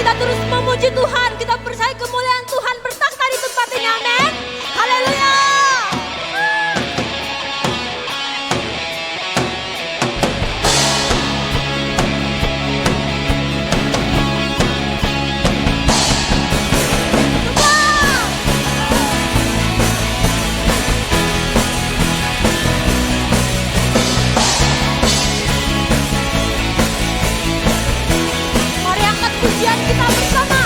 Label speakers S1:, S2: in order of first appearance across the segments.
S1: kita terus memuji Tuhan, kita percaya kemuliaan Tuhan bertakhta di tempat ini, amin. Haleluya. Mari angkat pujian kita bersama.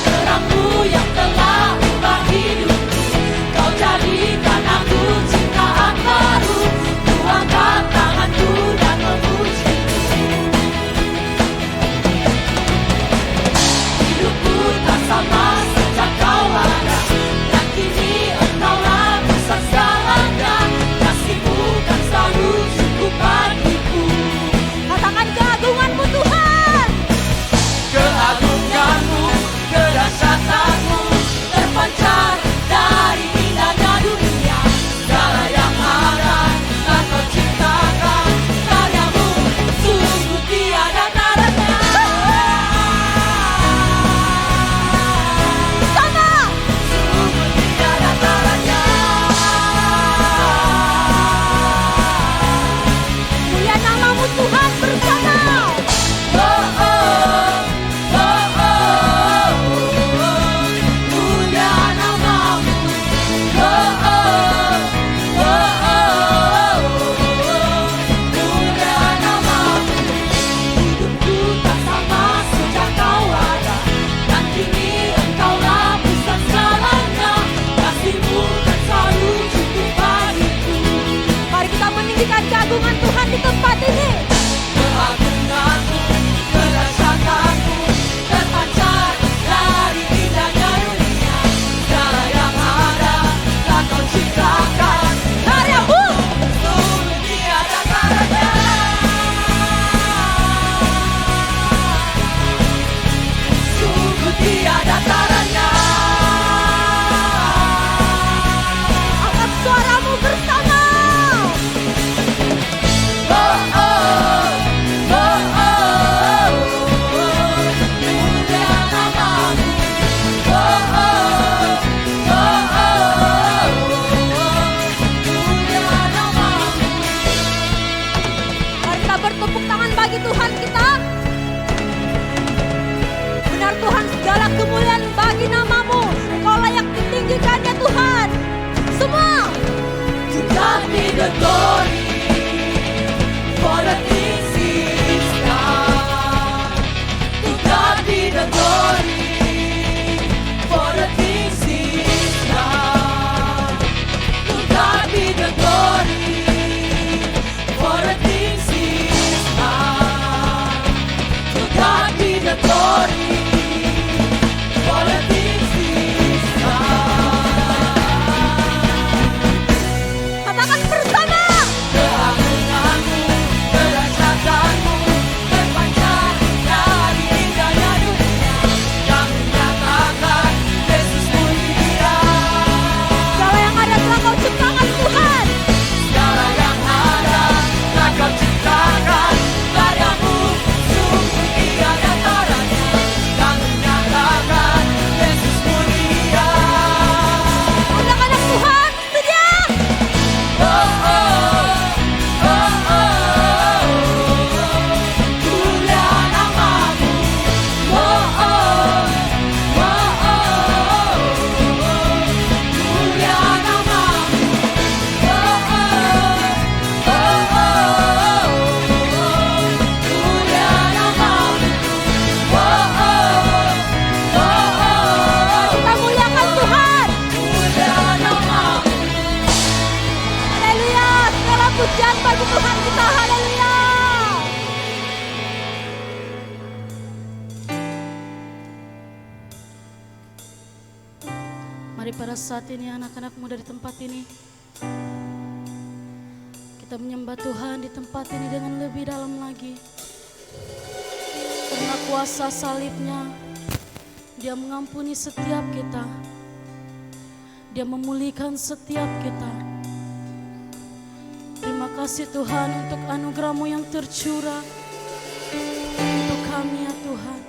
S2: Terangmu yang telah ubah hidupku, Kau jadikan aku ciptaan baru. Ku angkat tanganku dan memuji-Mu. Hidupku tak sama sejak Kau ada, dan kini Engkaulah pusat segalanya. Kasih-Mu kan selalu cukup bagiku.
S1: Katakan keagungan-Mu Tuhan.
S2: Keagungan-Mu, kedahsyatan-Mu terpancar dari indahnya dunia. Segala yang ada telah Kau ciptakan, karya-Mu sungguh tiada taranya.
S1: Sama.
S2: Sungguh tiada taranya.
S1: Mulia nama-Mu Tuhan bersama.
S2: Oh, oh, oh, oh, oh. Mulia nama-Mu. Oh, oh, oh, oh. Mulia nama-Mu. Hidupku tak sama sejak Kau ada, dan kini Engkaulah pusat segalanya. Kasih-Mu kan selalu cukup bagiku.
S1: Mari kita meninggikan keagungan Tuhan di tempat ini.
S2: Keagungan-Mu, kedahsyatan-Mu terpancar dari indahnya dunia. Segala yang ada telah Kau ciptakan,
S1: Karya-Mu.
S2: sungguh tiada taranya. Sungguh tiada taranya.
S1: Angkat suara-Mu bersama.
S2: Oh, oh, oh, oh. Mulia nama-Mu. Oh, oh, oh, oh. Mulia nama-Mu.
S1: Mari kita bertepuk tangan bagi Tuhan kita. Benar Tuhan, segala kemuliaan bagi nama-Mu. Engkau layak ditinggikan ya Tuhan. Semua.
S2: To God be the glory for the things He's done. To God be the glory for the things He's done. To God be the glory for the things He's done. To God be the glory for the things He's done.
S1: Katakan bersama.
S2: Keagungan-Mu, kedahsyatan-Mu terpancar dari indahnya dunia. Yang menyatakan Yesus mulia.
S1: Segala yang ada telah Kau ciptakan Tuhan.
S2: Segala yang ada telah Kau ciptakan, karya-Mu sungguh tiada taranya. Yang menyatakan Yesus mulia.
S1: Anak-anak Tuhan, sedia.
S2: Oh, oh, oh, oh, oh. Mulia nama-Mu. Oh, oh, oh, oh. Mulia nama-Mu. Oh, oh, oh, oh. Mulia nama-Mu. Oh, oh, oh, oh.
S1: Kita muliakan Tuhan.
S2: Mulia nama-Mu.
S1: Haleluya. Segala pujian bagi Tuhan kita. Haleluya.
S3: Mari pada saat ini anak-anak muda di tempat ini, kita menyembah Tuhan di tempat ini dengan lebih dalam lagi. Karena kuasa salibnya, Dia mengampuni setiap kita. Dia memulihkan setiap kita. Terima kasih Tuhan untuk anugerah-Mu yang tercurah untuk kami ya Tuhan.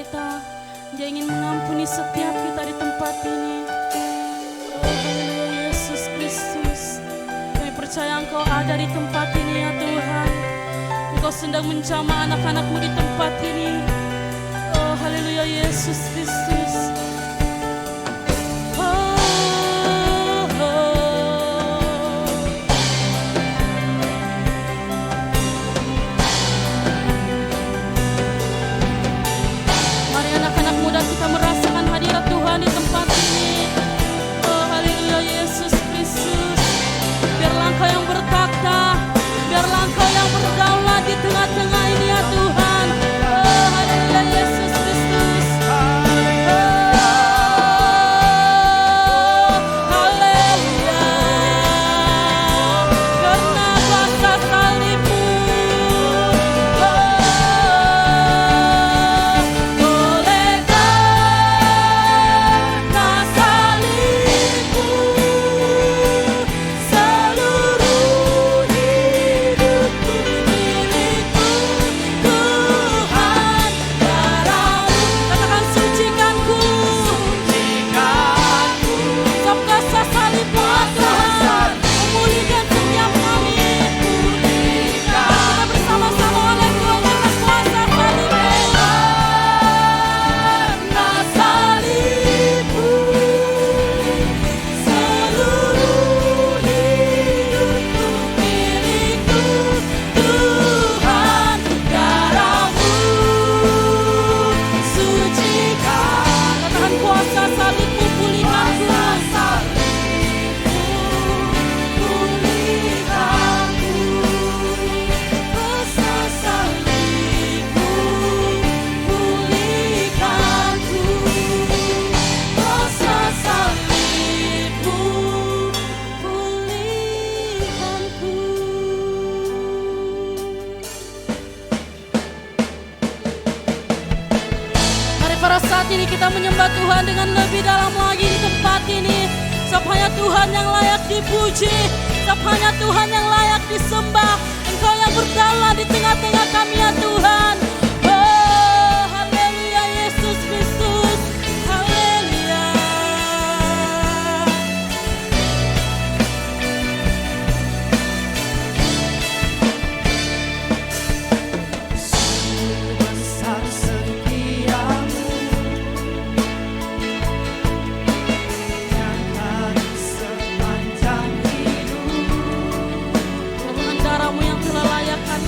S3: kita. Dia ingin mengampuni setiap kita di tempat ini. Oh, haleluya Yesus Kristus. Kami percaya Engkau ada di tempat ini ya Tuhan. Engkau sedang menjamah anak-anak-Mu di tempat ini. Oh, haleluya Yesus Kristus. Kita merasakan hadirat Tuhan di tempat ini. Oh haleluya Yesus Kristus. Biarlah Engkau yang bertakhta, biarlah Engkau yang berdaulat di tengah-tengah ini ya Tuhan. Oh haleluya Yesus Kristus. Ini kita menyembah Tuhan dengan lebih dalam lagi di tempat ini. Sebab hanya Tuhan yang layak dipuji, sebab hanya Tuhan yang layak disembah. Engkau yang berdaulat di tengah-tengah kami ya Tuhan. Oh haleluya Yesus Kristus, haleluya.
S2: Besar setiamu
S3: Darah-Mu yang telah layakkan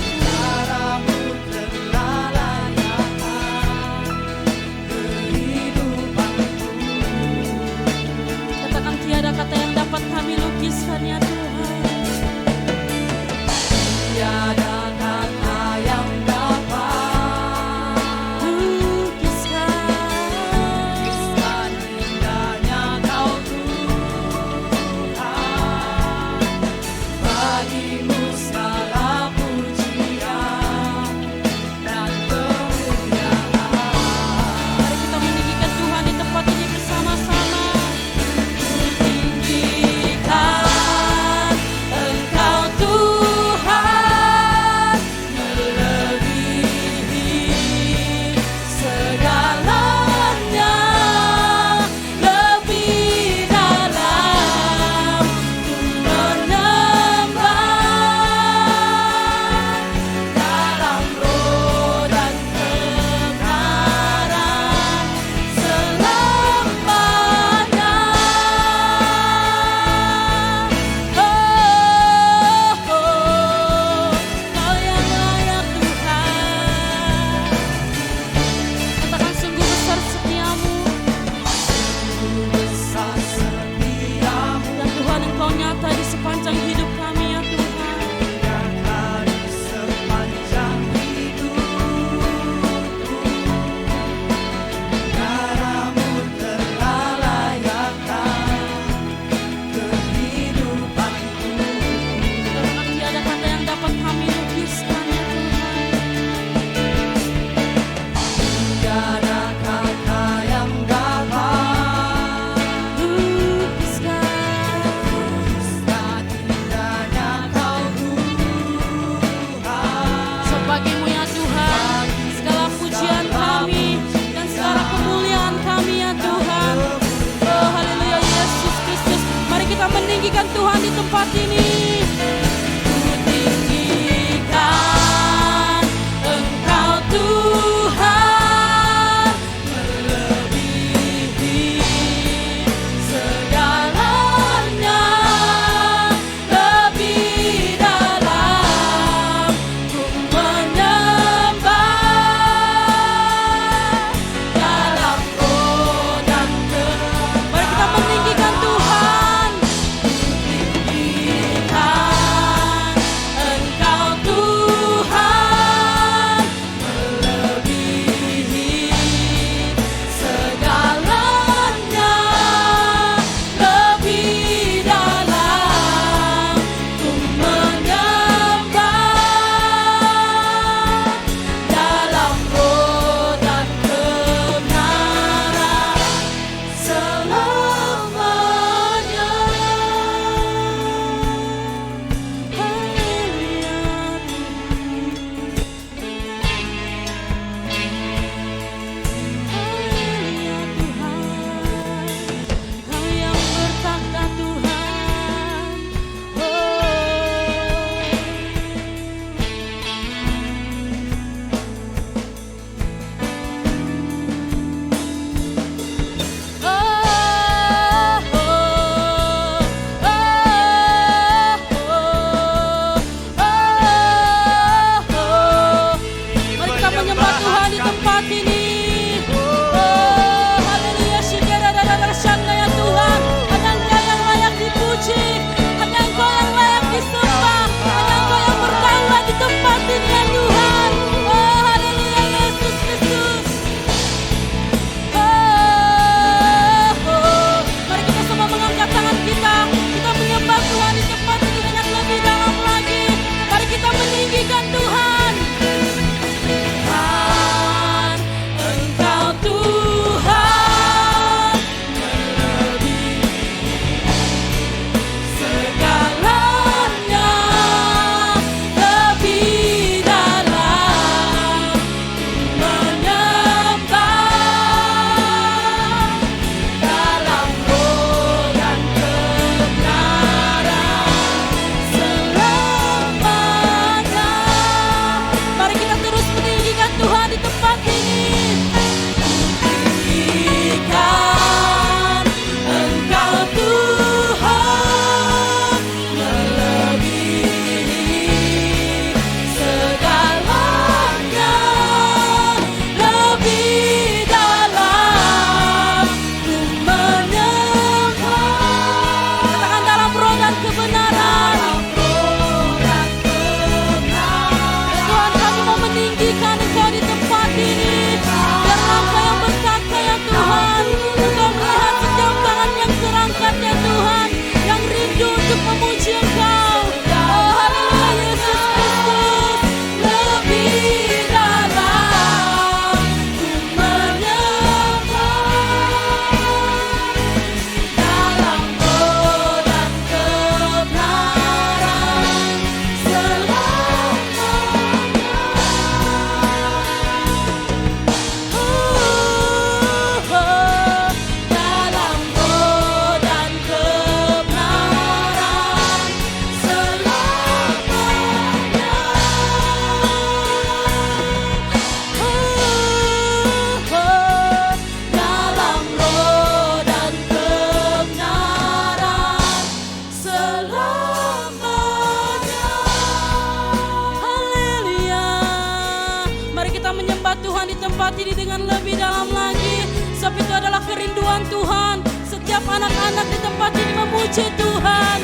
S3: menyembah Tuhan di tempat ini dengan lebih dalam lagi. Sebab itu adalah kerinduan Tuhan. Setiap anak-anak di tempat ini memuji Tuhan.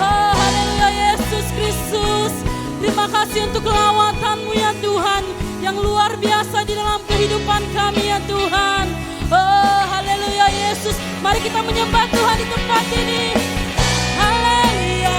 S3: Oh haleluya Yesus Kristus. Terima kasih untuk lawatan-Mu ya Tuhan, yang luar biasa di dalam kehidupan kami ya Tuhan. Oh haleluya Yesus. Mari kita menyembah Tuhan di tempat ini. Haleluya.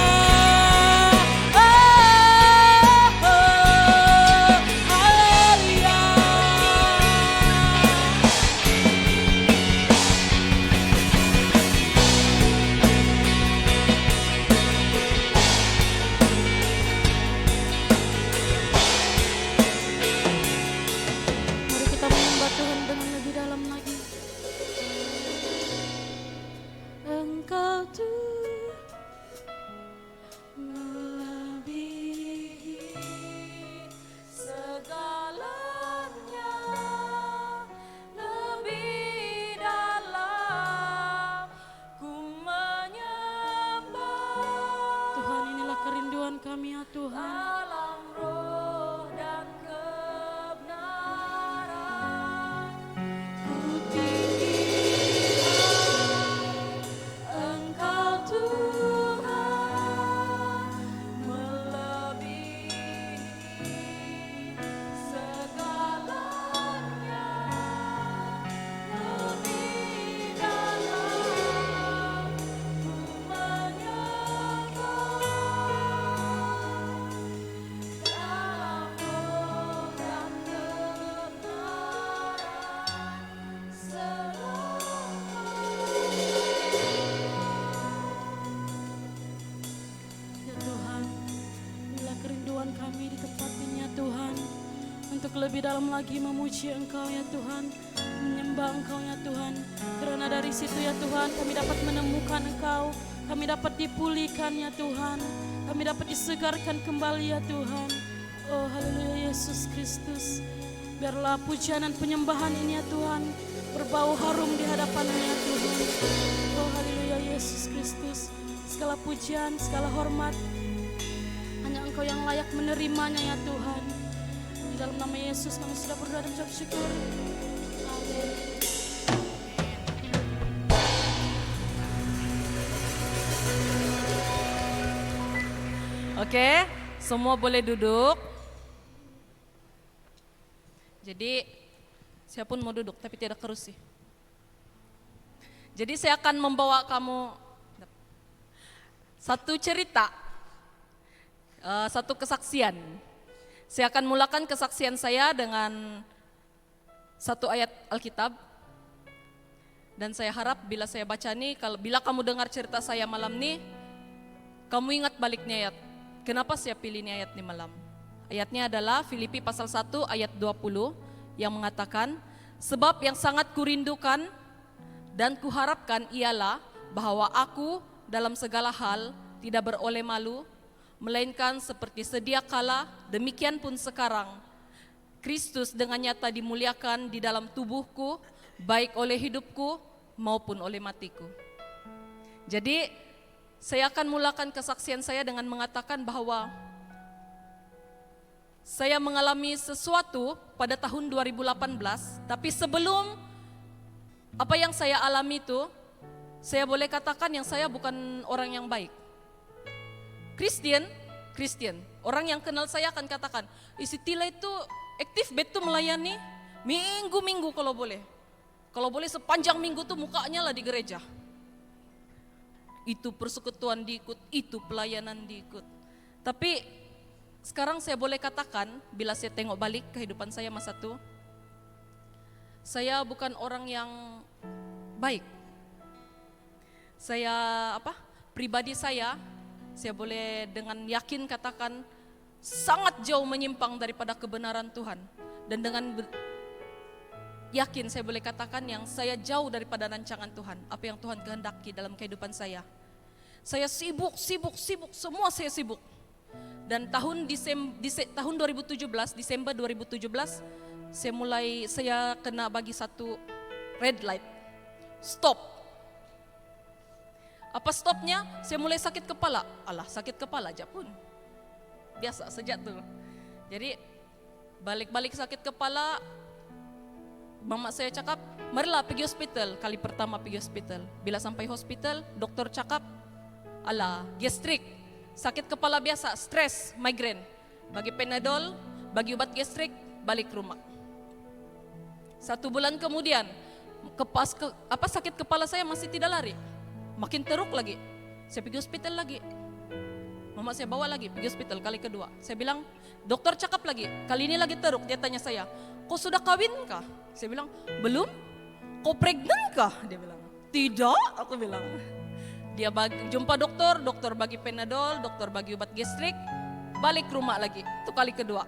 S3: Kami ya Tuhan.
S2: Dalam roh dan kebenaran, ku tinggikan Engkau Tuhan, melebihi segalanya, lebih dalam ku menyembah. Dalam roh dan kebenaran
S3: Ya Tuhan, inilah kerinduan kami di tempat ini ya Tuhan, untuk lebih dalam lagi memuji Engkau ya Tuhan, menyembah Engkau ya Tuhan. Karena dari situ ya Tuhan kami dapat menemukan Engkau, kami dapat dipulihkan ya Tuhan, kami dapat disegarkan kembali ya Tuhan. Oh haleluya Yesus Kristus. Biarlah pujian dan penyembahan ini ya Tuhan berbau harum di hadapan-Mu ya Tuhan. Oh haleluya Yesus Kristus. Segala pujian, segala hormat hanya Engkau yang layak menerimanya ya Tuhan. Di dalam nama Yesus kami sudah berdoa dan mengucap syukur. Amin.
S2: Oke, semua boleh duduk. Jadi, saya pun mau duduk tapi tidak kerusi. Jadi saya akan membawa kamu satu cerita, satu kesaksian. Saya akan mulakan kesaksian saya dengan satu ayat Alkitab. Dan saya harap bila saya baca nih, bila kamu dengar cerita saya malam nih, kamu ingat balik nih ayat. Kenapa saya pilih nih ayat nih malam? Ayatnya adalah Filipi pasal 1 ayat 20 yang mengatakan, sebab yang sangat kurindukan dan kuharapkan ialah bahwa aku dalam segala hal tidak beroleh malu, melainkan seperti sedia kala, demikian pun sekarang, Kristus dengan nyata dimuliakan di dalam tubuhku, baik oleh hidupku maupun oleh matiku. Jadi saya akan mulakan kesaksian saya dengan mengatakan bahwa saya mengalami sesuatu pada tahun 2018, tapi sebelum apa yang saya alami itu, saya boleh katakan yang saya bukan orang yang baik. Kristen, orang yang kenal saya akan katakan, isi Tila itu aktif betul melayani, minggu-minggu kalau boleh. Kalau boleh sepanjang minggu tuh mukanya lah di gereja. Itu persekutuan diikut, itu pelayanan diikut. Tapi sekarang saya boleh katakan, bila saya tengok balik kehidupan saya masa itu, saya bukan orang yang baik. Saya pribadi saya boleh dengan yakin katakan sangat jauh menyimpang daripada kebenaran Tuhan. Dan dengan yakin saya boleh katakan yang saya jauh daripada rancangan Tuhan, apa yang Tuhan kehendaki dalam kehidupan saya. Saya sibuk, semua saya sibuk. Dan tahun 2017, Desember 2017, saya kena bagi satu red light. Stop. Apa stopnya? Saya mulai sakit kepala. Alah, sakit kepala aja pun. Biasa sejak tuh. Jadi
S3: Balik-balik sakit kepala, mama saya cakap, marilah pergi hospital. Kali pertama pergi hospital. Bila sampai hospital, dokter cakap, alah, gastrik, sakit kepala biasa, stres, migrain. Bagi Panadol, bagi obat gastrik, balik rumah. 1 bulan kemudian, sakit kepala saya masih tidak lari. Makin teruk lagi. Saya pergi hospital lagi. Mama saya bawa lagi pergi hospital kali kedua. Saya bilang, dokter cakap lagi, kali ini lagi teruk. Dia tanya saya, kau sudah kawin kah? Saya bilang, belum. Kau pregnant kah? Dia bilang, tidak, aku bilang. Dia jumpa dokter, dokter bagi Panadol, dokter bagi obat gastrik, balik rumah lagi. Itu kali kedua.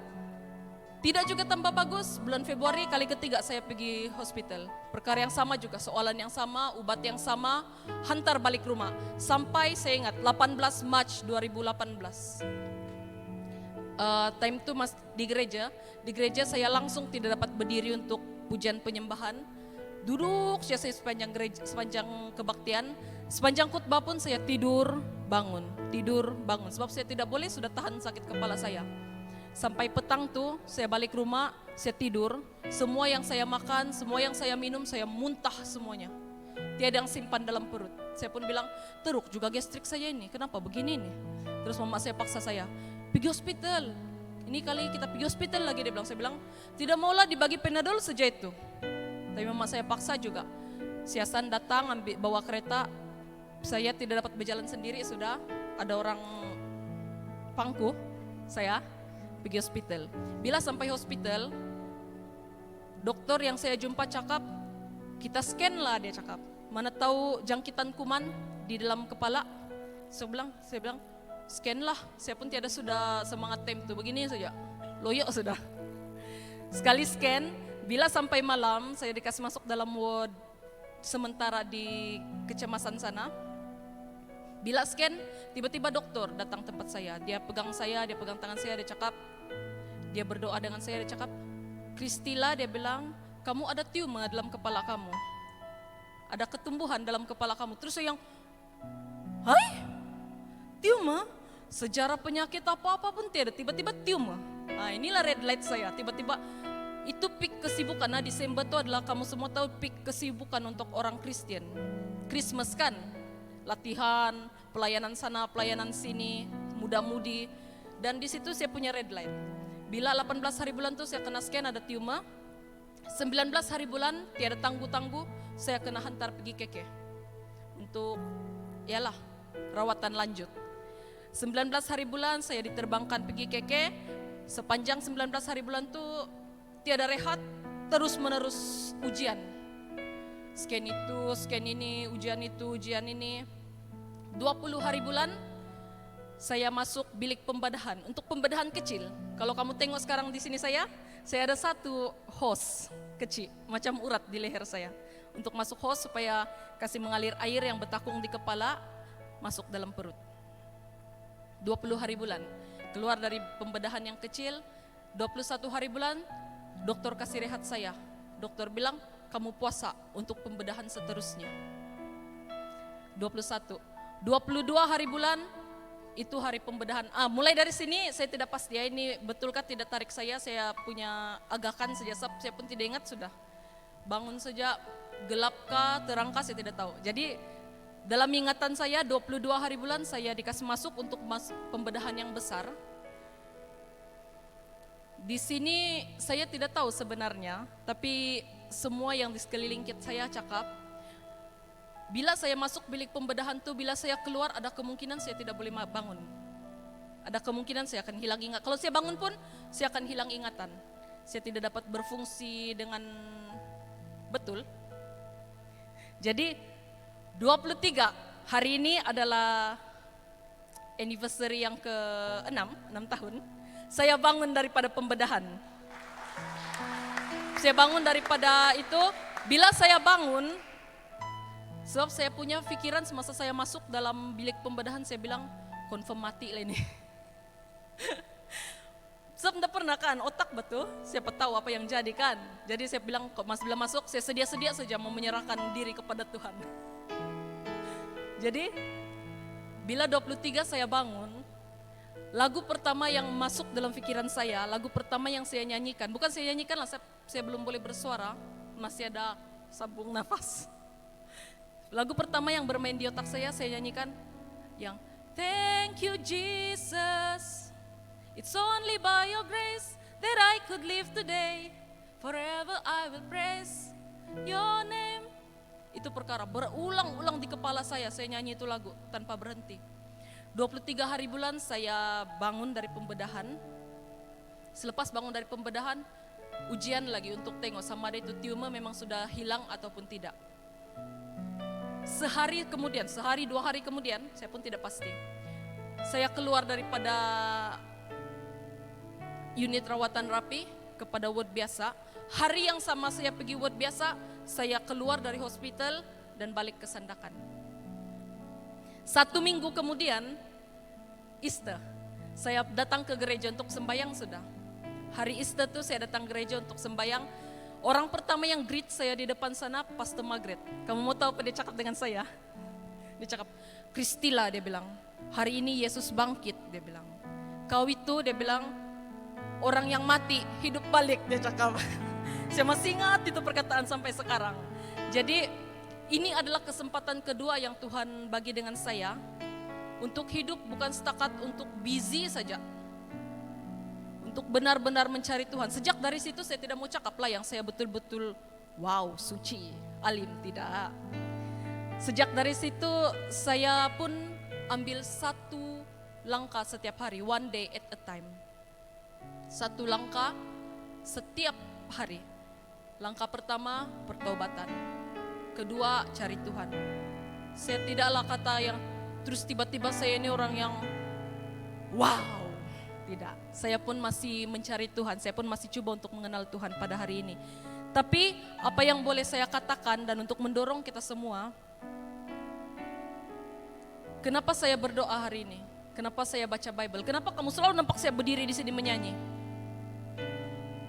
S3: Tidak juga tambah bagus, bulan Februari kali ketiga saya pergi hospital. Perkara yang sama juga, soalan yang sama, obat yang sama, hantar balik rumah. Sampai saya ingat 18 Maret 2018. Time itu di gereja saya langsung tidak dapat berdiri untuk pujian penyembahan. Duduk saya sepanjang kebaktian, sepanjang khotbah pun saya tidur bangun. Sebab saya tidak boleh sudah tahan sakit kepala saya. Sampai petang tuh saya balik rumah, saya tidur, semua yang saya makan, semua yang saya minum, saya muntah semuanya. Tiada yang simpan dalam perut. Saya pun bilang, teruk juga gastrik saya ini, kenapa begini nih? Terus mama saya paksa saya, pergi hospital. Ini kali kita pergi hospital lagi, dia bilang. Saya bilang, tidak maulah dibagi Panadol saja itu. Tapi mama saya paksa juga. Siasan datang, bawa kereta, saya tidak dapat berjalan sendiri, sudah ada orang pangku saya. Pergi hospital. Bila sampai hospital, dokter yang saya jumpa cakap, kita scan lah, dia cakap. Mana tahu jangkitan kuman di dalam kepala. Saya bilang, scan lah. Saya pun tiada sudah semangat time itu, begini saja. Loyok sudah. Sekali scan, bila sampai malam saya dikasih masuk dalam ward sementara di kecemasan sana. Bila scan, tiba-tiba dokter datang tempat saya. Dia pegang tangan saya, dia cakap, dia berdoa dengan saya, dia cakap, Kristila, dia bilang, kamu ada tumor dalam kepala kamu. Ada ketumbuhan dalam kepala kamu. Terus saya yang, hai? Tumor? Sejarah penyakit apa-apa pun tiada, tiba-tiba tumor. Nah, inilah red light saya, tiba-tiba itu peak kesibukan. Nah, Desember itu adalah, kamu semua tahu, peak kesibukan untuk orang Kristen. Christmas kan? Latihan, pelayanan sana, pelayanan sini, muda-mudi. Dan di situ saya punya red light. Bila 18 hari bulan tuh saya kena scan ada tumor. 19 hari bulan tiada tangguh-tangguh, saya kena hantar pergi KK. Untuk yalah, rawatan lanjut. 19 hari bulan saya diterbangkan pergi KK. Sepanjang 19 hari bulan tuh tiada rehat, terus menerus ujian. Scan itu, scan ini, ujian itu, ujian ini. 20 hari bulan saya masuk bilik pembedahan. Untuk pembedahan kecil. Kalau kamu tengok sekarang di sini saya ada satu hose kecil, macam urat di leher saya. Untuk masuk hose supaya kasih mengalir air yang bertakung di kepala masuk dalam perut. 20 hari bulan. Keluar dari pembedahan yang kecil, 21 hari bulan, dokter kasih rehat saya. Dokter bilang, kamu puasa untuk pembedahan seterusnya. 22 hari bulan, itu hari pembedahan. Mulai dari sini saya tidak pasti ya, ini betulkah tidak tarik saya punya agakan saja, saya pun tidak ingat sudah. Bangun saja, gelapkah, terangkah, saya tidak tahu. Jadi dalam ingatan saya 22 hari bulan saya dikasih masuk untuk pembedahan yang besar. Di sini saya tidak tahu sebenarnya, tapi semua yang di sekeliling saya cakap, bila saya masuk bilik pembedahan tuh, bila saya keluar ada kemungkinan saya tidak boleh bangun. Ada kemungkinan saya akan hilang ingatan. Kalau saya bangun pun saya akan hilang ingatan. Saya tidak dapat berfungsi dengan betul. Jadi 23 hari ini adalah anniversary yang ke-6, 6 tahun. Saya bangun daripada pembedahan. Saya bangun daripada itu, bila saya bangun, sebab saya punya pikiran semasa saya masuk dalam bilik pembedahan, saya bilang, confirm mati lah ini. Sebab tidak pernah kan, otak betul, siapa tahu apa yang jadi kan. Jadi saya bilang, kok mas bila masuk, saya sedia-sedia saja mau menyerahkan diri kepada Tuhan. Jadi, bila 23 saya bangun, lagu pertama yang masuk dalam pikiran saya, lagu pertama yang saya nyanyikan, bukan saya nyanyikan lah, saya belum boleh bersuara, masih ada sambung nafas. Lagu pertama yang bermain di otak saya nyanyikan yang Thank you Jesus, it's only by your grace that I could live today, forever I will praise your name. Itu perkara berulang-ulang di kepala saya nyanyi itu lagu tanpa berhenti. 23 hari bulan saya bangun dari pembedahan. Selepas bangun dari pembedahan, ujian lagi untuk tengok sama ada itu tumor memang sudah hilang ataupun tidak. Sehari 2 hari kemudian, saya pun tidak pasti, saya keluar daripada unit rawatan rapi kepada ward biasa. Hari yang sama saya pergi ward biasa, saya keluar dari hospital dan balik ke Sandakan. 1 minggu kemudian, Easter, saya datang ke gereja untuk sembahyang sudah. Hari Easter tuh saya datang gereja untuk sembahyang. Orang pertama yang greet saya di depan sana, Pastor Margaret. Kamu mau tahu apa dia cakap dengan saya? Dia cakap, Kristila, dia bilang, hari ini Yesus bangkit, dia bilang. Kau itu, dia bilang, orang yang mati, hidup balik, dia cakap. Saya masih ingat itu perkataan sampai sekarang. Jadi ini adalah kesempatan kedua yang Tuhan bagi dengan saya untuk hidup bukan setakat untuk busy saja, untuk benar-benar mencari Tuhan. Sejak dari situ saya tidak mau cakap lah yang saya betul-betul wow, suci, alim, tidak. Sejak dari situ saya pun ambil 1 langkah setiap hari, one day at a time. 1 langkah setiap hari. Langkah pertama, pertobatan. Kedua, cari Tuhan. Saya tidaklah kata yang terus tiba-tiba saya ini orang yang wow. Tidak, saya pun masih mencari Tuhan, saya pun masih coba untuk mengenal Tuhan pada hari ini. Tapi apa yang boleh saya katakan dan untuk mendorong kita semua, kenapa saya berdoa hari ini? Kenapa saya baca Bible? Kenapa kamu selalu nampak saya berdiri di sini menyanyi?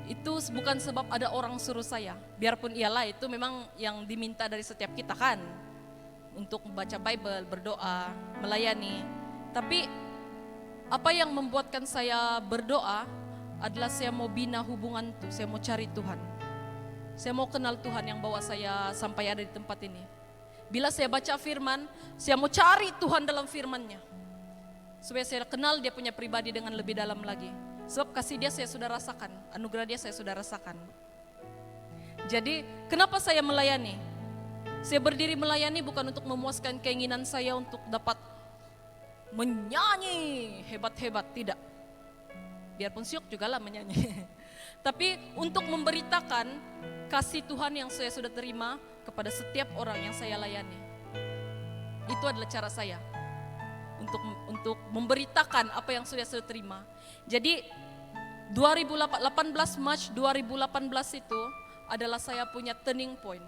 S3: Itu bukan sebab ada orang suruh saya, biarpun iyalah itu memang yang diminta dari setiap kita kan, untuk baca Bible, berdoa, melayani. Tapi apa yang membuatkan saya berdoa adalah saya mau bina hubungan itu, saya mau cari Tuhan. Saya mau kenal Tuhan yang bawa saya sampai ada di tempat ini. Bila saya baca firman, saya mau cari Tuhan dalam firman-Nya. Supaya saya kenal dia punya pribadi dengan lebih dalam lagi. Sebab kasih dia saya sudah rasakan, anugerah dia saya sudah rasakan. Jadi kenapa saya melayani? Saya berdiri melayani bukan untuk memuaskan keinginan saya untuk dapat menyanyi hebat-hebat, tidak. Biarpun syuk juga lah menyanyi. Tapi untuk memberitakan kasih Tuhan yang saya sudah terima kepada setiap orang yang saya layani. Itu adalah cara saya untuk memberitakan apa yang sudah saya terima. Jadi 18 Maret 2018 itu adalah saya punya turning point.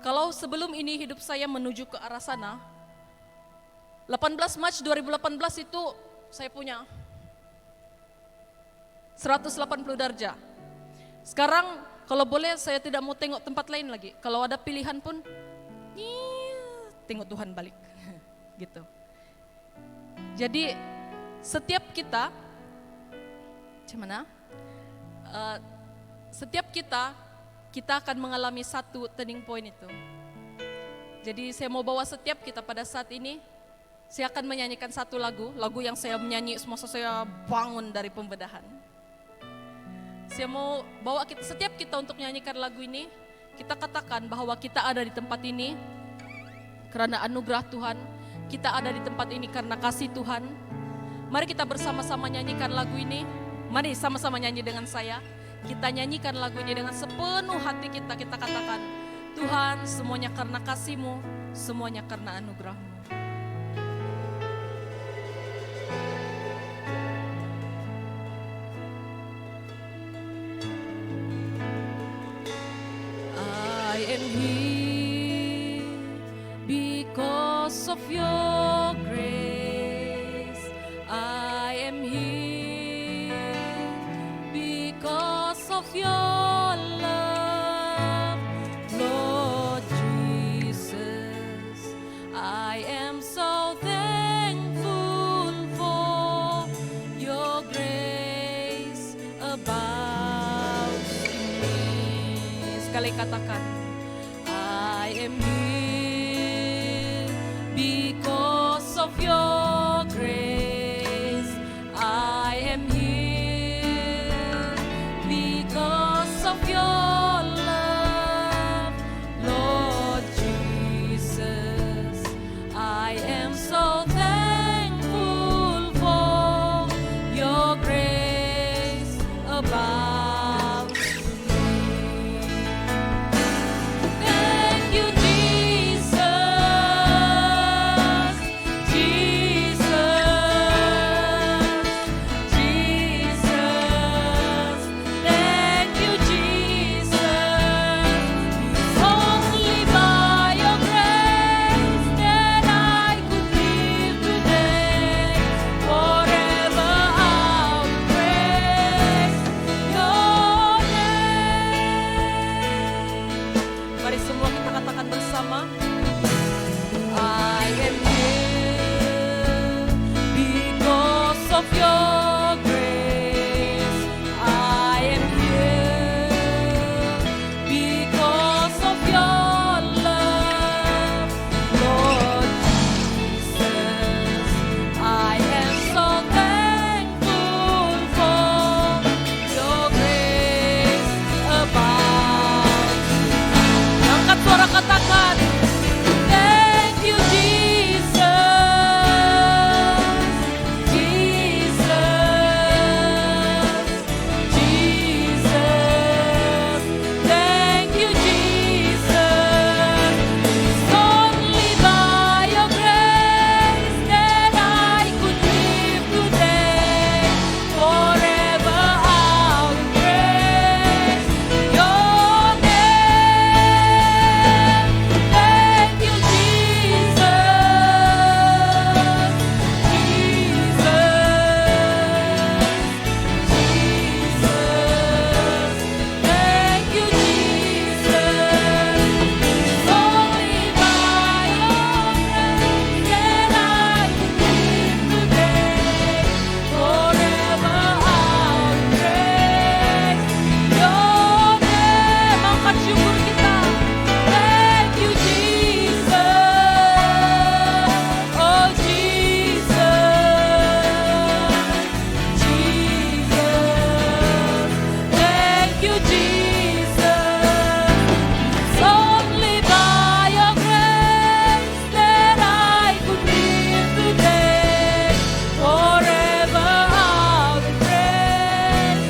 S3: Kalau sebelum ini hidup saya menuju ke arah sana, 18 Maret 2018 itu saya punya 180 darjah. Sekarang kalau boleh saya tidak mau tengok tempat lain lagi. Kalau ada pilihan pun, tengok Tuhan balik. Gitu. Jadi setiap kita, setiap kita akan mengalami satu turning point itu. Jadi saya mau bawa setiap kita pada saat ini, saya akan menyanyikan satu lagu yang saya menyanyi semasa saya bangun dari pembedahan. Saya mau bawa setiap kita untuk menyanyikan lagu ini. Kita katakan bahwa kita ada di tempat ini karena anugerah Tuhan. Kita ada di tempat ini karena kasih Tuhan. Mari kita bersama-sama nyanyikan lagu ini. Mari sama-sama nyanyi dengan saya. Kita nyanyikan lagu ini dengan sepenuh hati kita. Kita katakan, Tuhan, semuanya karena kasih-Mu, semuanya karena anugerah-Mu. I am here because of your grace. I am here because of your love, Lord Jesus. I am so thankful for sekali katakan, I am here because of your grace. I am here because of your love, Lord Jesus. I am so thankful for your grace abounds to me. Thank you, Jesus, Jesus, Jesus. Thank you, Jesus. It's only by your grace that I could live today. Forever I'll praise your name. Mari semua kita katakan bersama. I am here because of your grace. I am here because of your love, Lord Jesus. I am so thankful for your grace abounds. Angkat suara katakan, thank you Jesus, Jesus, Jesus. Thank you Jesus. It's only by your grace that I could live today. Forever I'll praise your name. Thank you Jesus, Jesus, thank you Jesus. It's only by your grace that I could live today. Forever I'll praise your name. Angkat syukur kita. Thank you Jesus, oh Jesus, Jesus. Thank you Jesus. It's only by your grace that I could live today. Forever I'll praise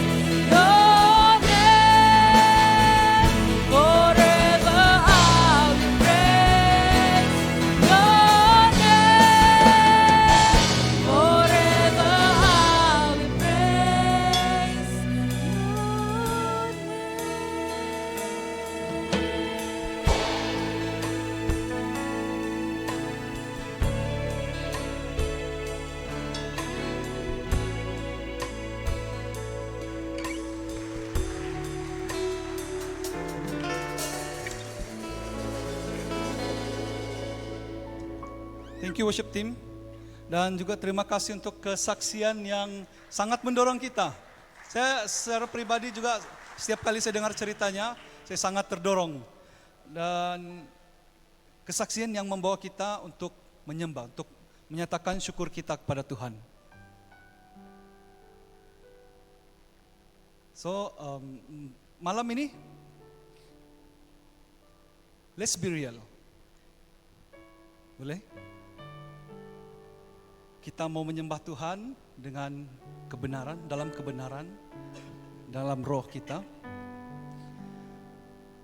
S3: your name. Forever I'll praise your name. Forever I'll praise
S4: Thank you worship team. Dan juga terima kasih untuk kesaksian yang sangat mendorong kita. Saya secara pribadi juga setiap kali saya dengar ceritanya, saya sangat terdorong. Dan kesaksian yang membawa kita untuk menyembah, untuk menyatakan syukur kita kepada Tuhan. So, malam ini, let's be real. Boleh? Kita mau menyembah Tuhan dengan kebenaran, dalam roh kita.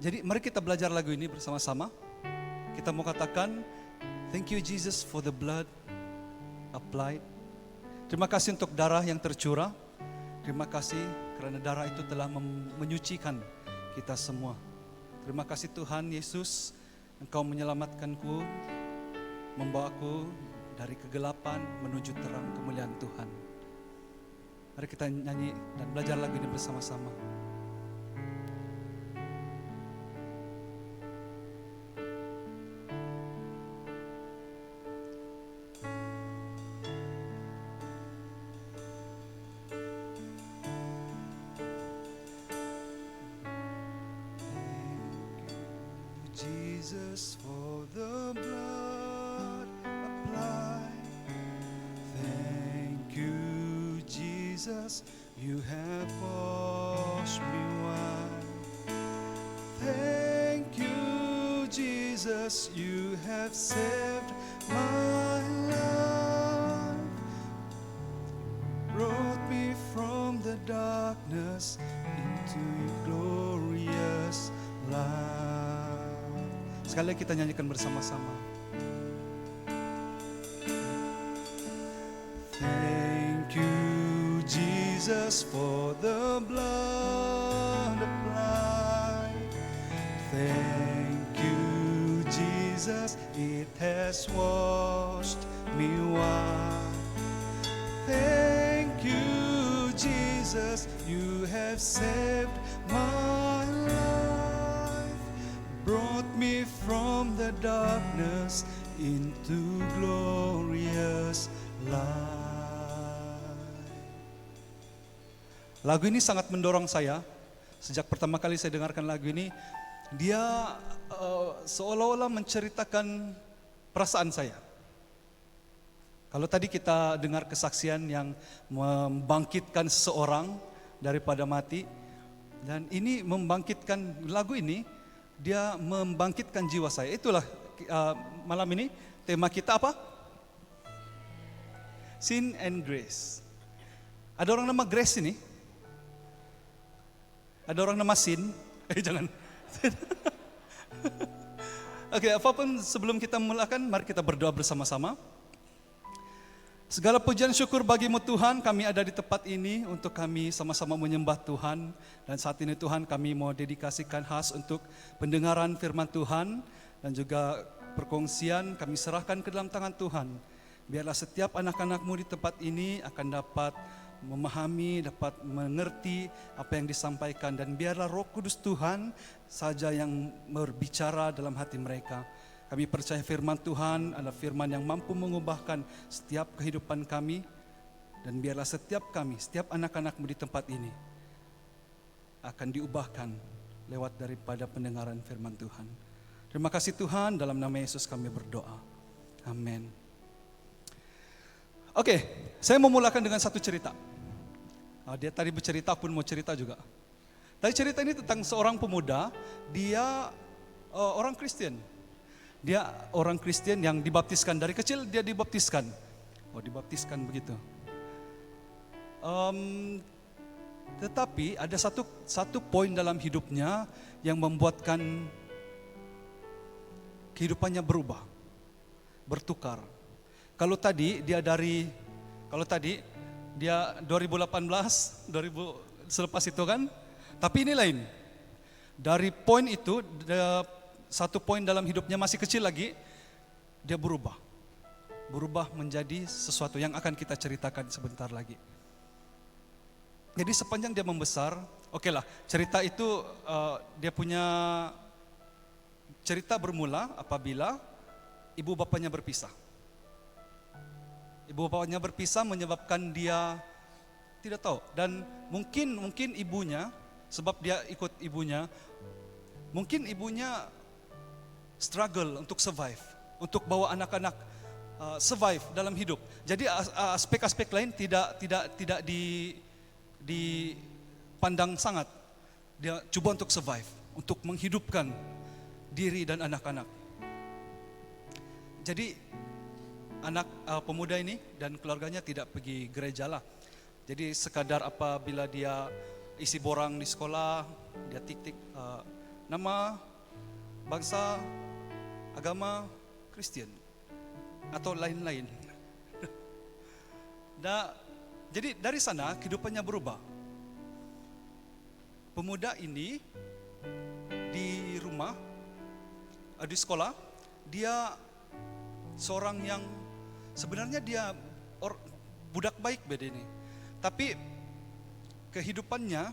S4: Jadi mari kita belajar lagu ini bersama-sama. Kita mau katakan, thank you Jesus for the blood applied. Terima kasih untuk darah yang tercurah. Terima kasih karena darah itu telah menyucikan kita semua. Terima kasih Tuhan Yesus, Engkau menyelamatkanku, membawaku dari kegelapan menuju terang kemuliaan Tuhan. Mari kita nyanyi dan belajar lagu ini bersama-sama. Jesus, for the blood applied. Thank you, Jesus, you have washed me white. Thank you, Jesus, you have saved my life. Brought me from the darkness into your glorious light. Sekali lagi kita nyanyikan bersama-sama. Thank you, Jesus, for the blood applied. Thank you, Jesus, it has washed me white. Thank you, Jesus, you have saved my life. Brought me from the darkness into glorious light. Lagu ini sangat mendorong saya. Sejak pertama kali saya dengarkan lagu ini, dia seolah-olah menceritakan perasaan saya. Kalau tadi kita dengar kesaksian yang membangkitkan seseorang daripada mati, dan ini membangkitkan, lagu ini dia membangkitkan jiwa saya. Itulah malam ini tema kita apa? Sin and Grace. Ada orang nama Grace ini? Ada orang nama Sin? Jangan. Oke, apapun sebelum kita memulakan, mari kita berdoa bersama-sama. Segala pujian syukur bagimu Tuhan, kami ada di tempat ini untuk kami sama-sama menyembah Tuhan. Dan saat ini Tuhan, kami mau dedikasikan khas untuk pendengaran firman Tuhan dan juga perkongsian kami serahkan ke dalam tangan Tuhan. Biarlah setiap anak-anakmu di tempat ini akan dapat memahami, dapat mengerti apa yang disampaikan, dan biarlah Roh Kudus Tuhan saja yang berbicara dalam hati mereka. Kami percaya firman Tuhan adalah firman yang mampu mengubahkan setiap kehidupan kami, dan biarlah setiap kami, setiap anak-anakmu di tempat ini akan diubahkan lewat daripada pendengaran firman Tuhan. Terima kasih Tuhan, dalam nama Yesus kami berdoa. Amin. Oke, saya memulakan dengan satu cerita. Dia tadi bercerita, pun mau cerita juga. Tadi cerita ini tentang seorang pemuda, dia orang Kristen. Dia orang Kristen yang dibaptiskan dari kecil, dia dibaptiskan. Dibaptiskan begitu. Tetapi ada satu poin dalam hidupnya yang membuatkan kehidupannya berubah, bertukar. Kalau tadi dia 2018, selepas itu kan, tapi ini lain. Dari poin itu, satu poin dalam hidupnya masih kecil lagi, dia berubah menjadi sesuatu yang akan kita ceritakan sebentar lagi. Jadi sepanjang dia membesar, cerita itu dia punya cerita bermula apabila ibu bapaknya berpisah. Ibu bapaknya berpisah menyebabkan dia tidak tahu, dan mungkin ibunya, sebab dia ikut ibunya, mungkin ibunya struggle untuk survive, untuk bawa anak-anak survive dalam hidup. Jadi aspek-aspek lain tidak dipandang sangat. Dia coba untuk survive, untuk menghidupkan diri dan anak-anak. Jadi anak pemuda ini dan keluarganya tidak pergi gereja lah. Jadi sekadar apabila dia isi borang di sekolah, dia tik-tik nama, bangsa, agama Kristen atau lain-lain. Jadi dari sana kehidupannya berubah. Pemuda ini di rumah, di sekolah, dia seorang yang sebenarnya dia budak baik beda ini. Tapi kehidupannya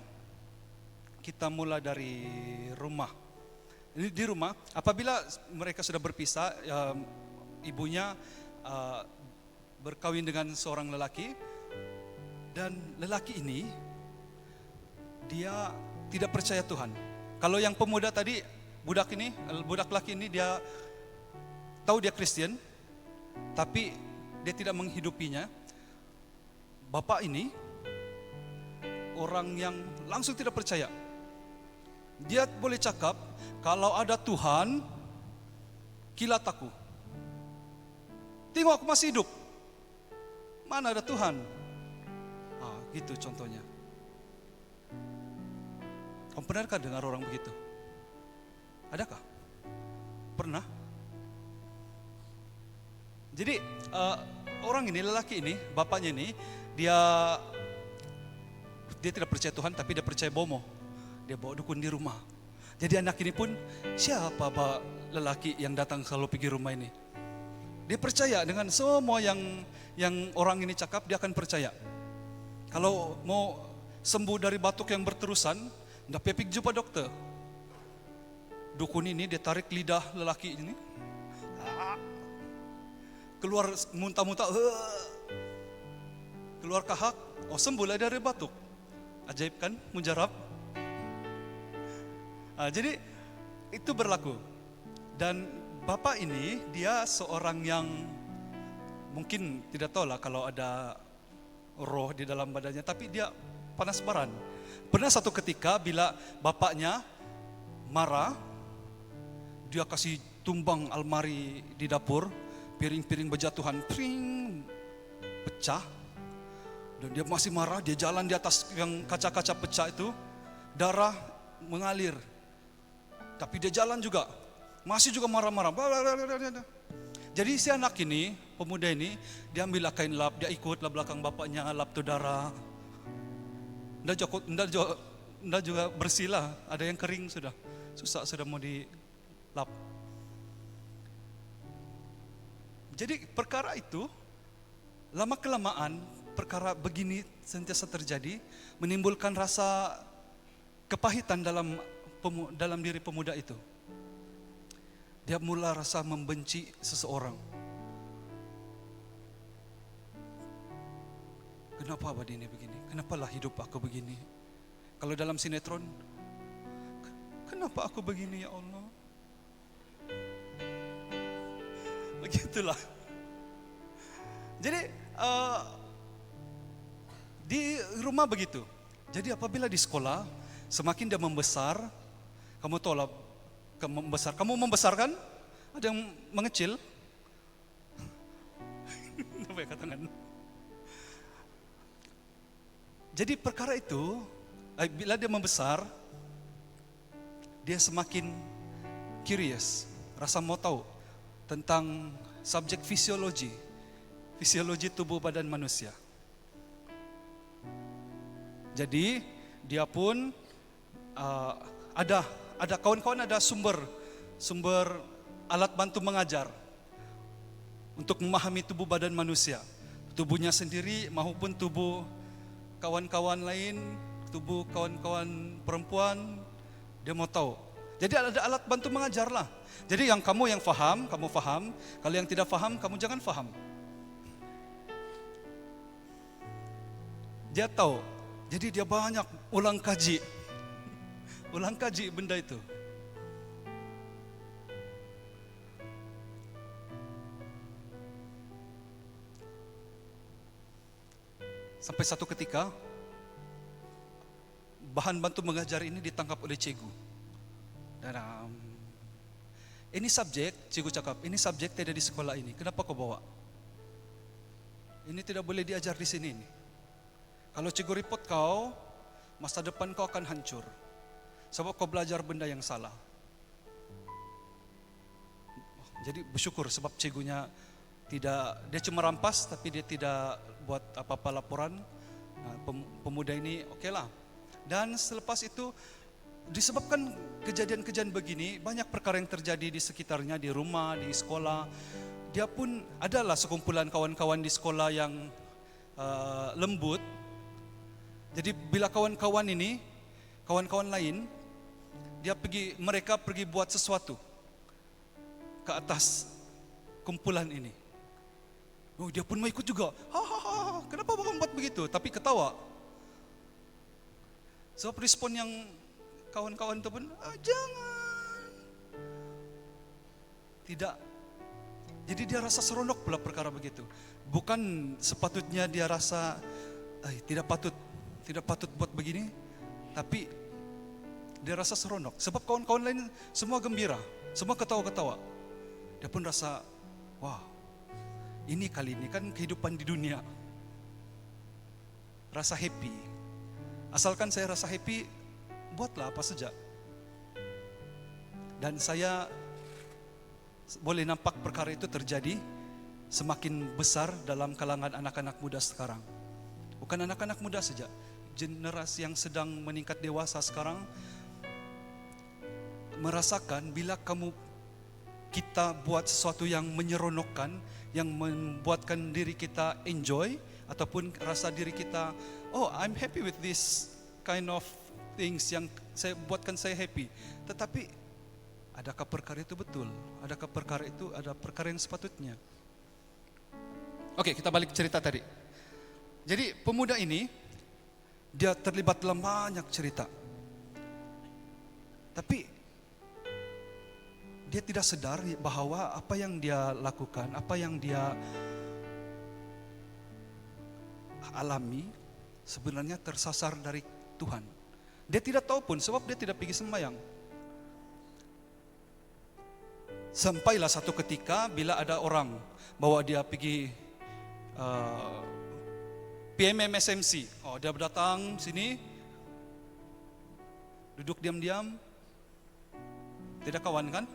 S4: kita mulai dari rumah. Di rumah, apabila mereka sudah berpisah, ibunya berkawin dengan seorang lelaki, dan lelaki ini dia tidak percaya Tuhan. Kalau yang pemuda tadi budak laki ini dia tahu dia Kristen, tapi dia tidak menghidupinya. Bapak ini orang yang langsung tidak percaya. Dia boleh cakap, kalau ada Tuhan, kilat aku. Tengok aku masih hidup. Mana ada Tuhan? Gitu contohnya. Kamu pernahkah dengar orang begitu? Adakah? Pernah? Jadi orang ini, lelaki ini, bapaknya ini, dia tidak percaya Tuhan, tapi dia percaya bomo. Dia bawa dukun di rumah. Jadi anak ini pun, siapa lelaki yang datang selalu pergi rumah ini? Dia percaya dengan semua yang orang ini cakap, dia akan percaya. Kalau mau sembuh dari batuk yang berterusan, ndak pergi jumpa dokter. Dukun ini dia tarik lidah lelaki ini, keluar muntah-muntah, keluar kahak, sembuhlah dari batuk. Ajaib kan, mujarab. Jadi itu berlaku. Dan bapak ini dia seorang yang mungkin tidak tahu lah kalau ada roh di dalam badannya, tapi dia panas baran. Pernah satu ketika bila bapaknya marah, dia kasih tumbang almari di dapur, piring-piring berjatuhan, pecah. Dan dia masih marah, dia jalan di atas yang kaca-kaca pecah itu, darah mengalir. Tapi dia jalan juga, masih juga marah-marah. Jadi si anak ini, pemuda ini, dia ambil kain lap, dia ikutlah belakang bapaknya, lap tu darah. Nggak juga bersih lah, ada yang kering sudah, susah sudah mau dilap. Jadi perkara itu, lama kelamaan perkara begini sentiasa terjadi, menimbulkan rasa kepahitan dalam diri pemuda itu. Dia mula rasa membenci seseorang. Kenapa abadi ini begini? Kenapalah hidup aku begini? Kalau dalam sinetron, kenapa aku begini ya Allah? Begitulah. Jadi di rumah begitu. Jadi apabila di sekolah, semakin dia membesar, kamu tahu lah, kamu membesarkan, ada yang mengecil. Apa ya katakan? Jadi perkara itu, bila dia membesar, dia semakin curious, rasa mau tahu tentang subjek fisiologi tubuh badan manusia. Jadi dia pun ada kawan-kawan, ada sumber alat bantu mengajar untuk memahami tubuh badan manusia, tubuhnya sendiri maupun tubuh kawan-kawan lain, tubuh kawan-kawan perempuan, dia mau tahu. Jadi ada alat bantu mengajar lah. Jadi yang kamu faham, kamu faham. Kalau yang tidak faham, kamu jangan faham. Dia tahu. Jadi dia banyak ulang kaji benda itu. Sampai satu ketika, bahan bantu mengajar ini ditangkap oleh cikgu. Dan ini subjek, cikgu cakap, ini subjek tidak di sekolah ini. Kenapa kau bawa? Ini tidak boleh diajar di sini. Kalau cikgu report kau, masa depan kau akan hancur. Sebab kau belajar benda yang salah. Jadi bersyukur sebab cikgunya dia cuma rampas, tapi dia tidak buat apa-apa laporan. Pemuda ini okeylah. Dan selepas itu, disebabkan kejadian-kejadian begini, banyak perkara yang terjadi di sekitarnya, di rumah, di sekolah. Dia pun adalah sekumpulan kawan-kawan di sekolah yang lembut. Jadi bila kawan-kawan lain, mereka pergi buat sesuatu ke atas kumpulan ini. Oh, dia pun mau ikut juga. Kenapa abang buat begitu? Tapi ketawa. Sebab respon yang kawan-kawan itu pun, jangan. tidak. Jadi dia rasa seronok pula perkara begitu. Bukan sepatutnya dia rasa tidak patut buat begini, tapi dia rasa seronok. Sebab kawan-kawan lain semua gembira, semua ketawa-ketawa. Dia pun rasa, wah, ini kali ini kan kehidupan di dunia. Rasa happy. Asalkan saya rasa happy, buatlah apa saja. Dan saya boleh nampak perkara itu terjadi semakin besar dalam kalangan anak-anak muda sekarang. Bukan anak-anak muda saja, generasi yang sedang meningkat dewasa sekarang merasakan bila kita buat sesuatu yang menyeronokkan, yang membuatkan diri kita enjoy, ataupun rasa diri kita, oh I'm happy with this kind of things yang saya buatkan saya happy. Tetapi adakah perkara itu betul? Adakah perkara itu ada perkara yang sepatutnya? Oke, kita balik cerita tadi. Jadi pemuda ini dia terlibat dalam banyak cerita. Tapi dia tidak sadar bahwa apa yang dia lakukan, apa yang dia alami sebenarnya tersasar dari Tuhan. Dia tidak tahu pun sebab dia tidak pergi sembahyang. Sampailah satu ketika bila ada orang bawa dia pergi PMMSMC. Oh, dia datang sini, duduk diam-diam, tidak kawan kan?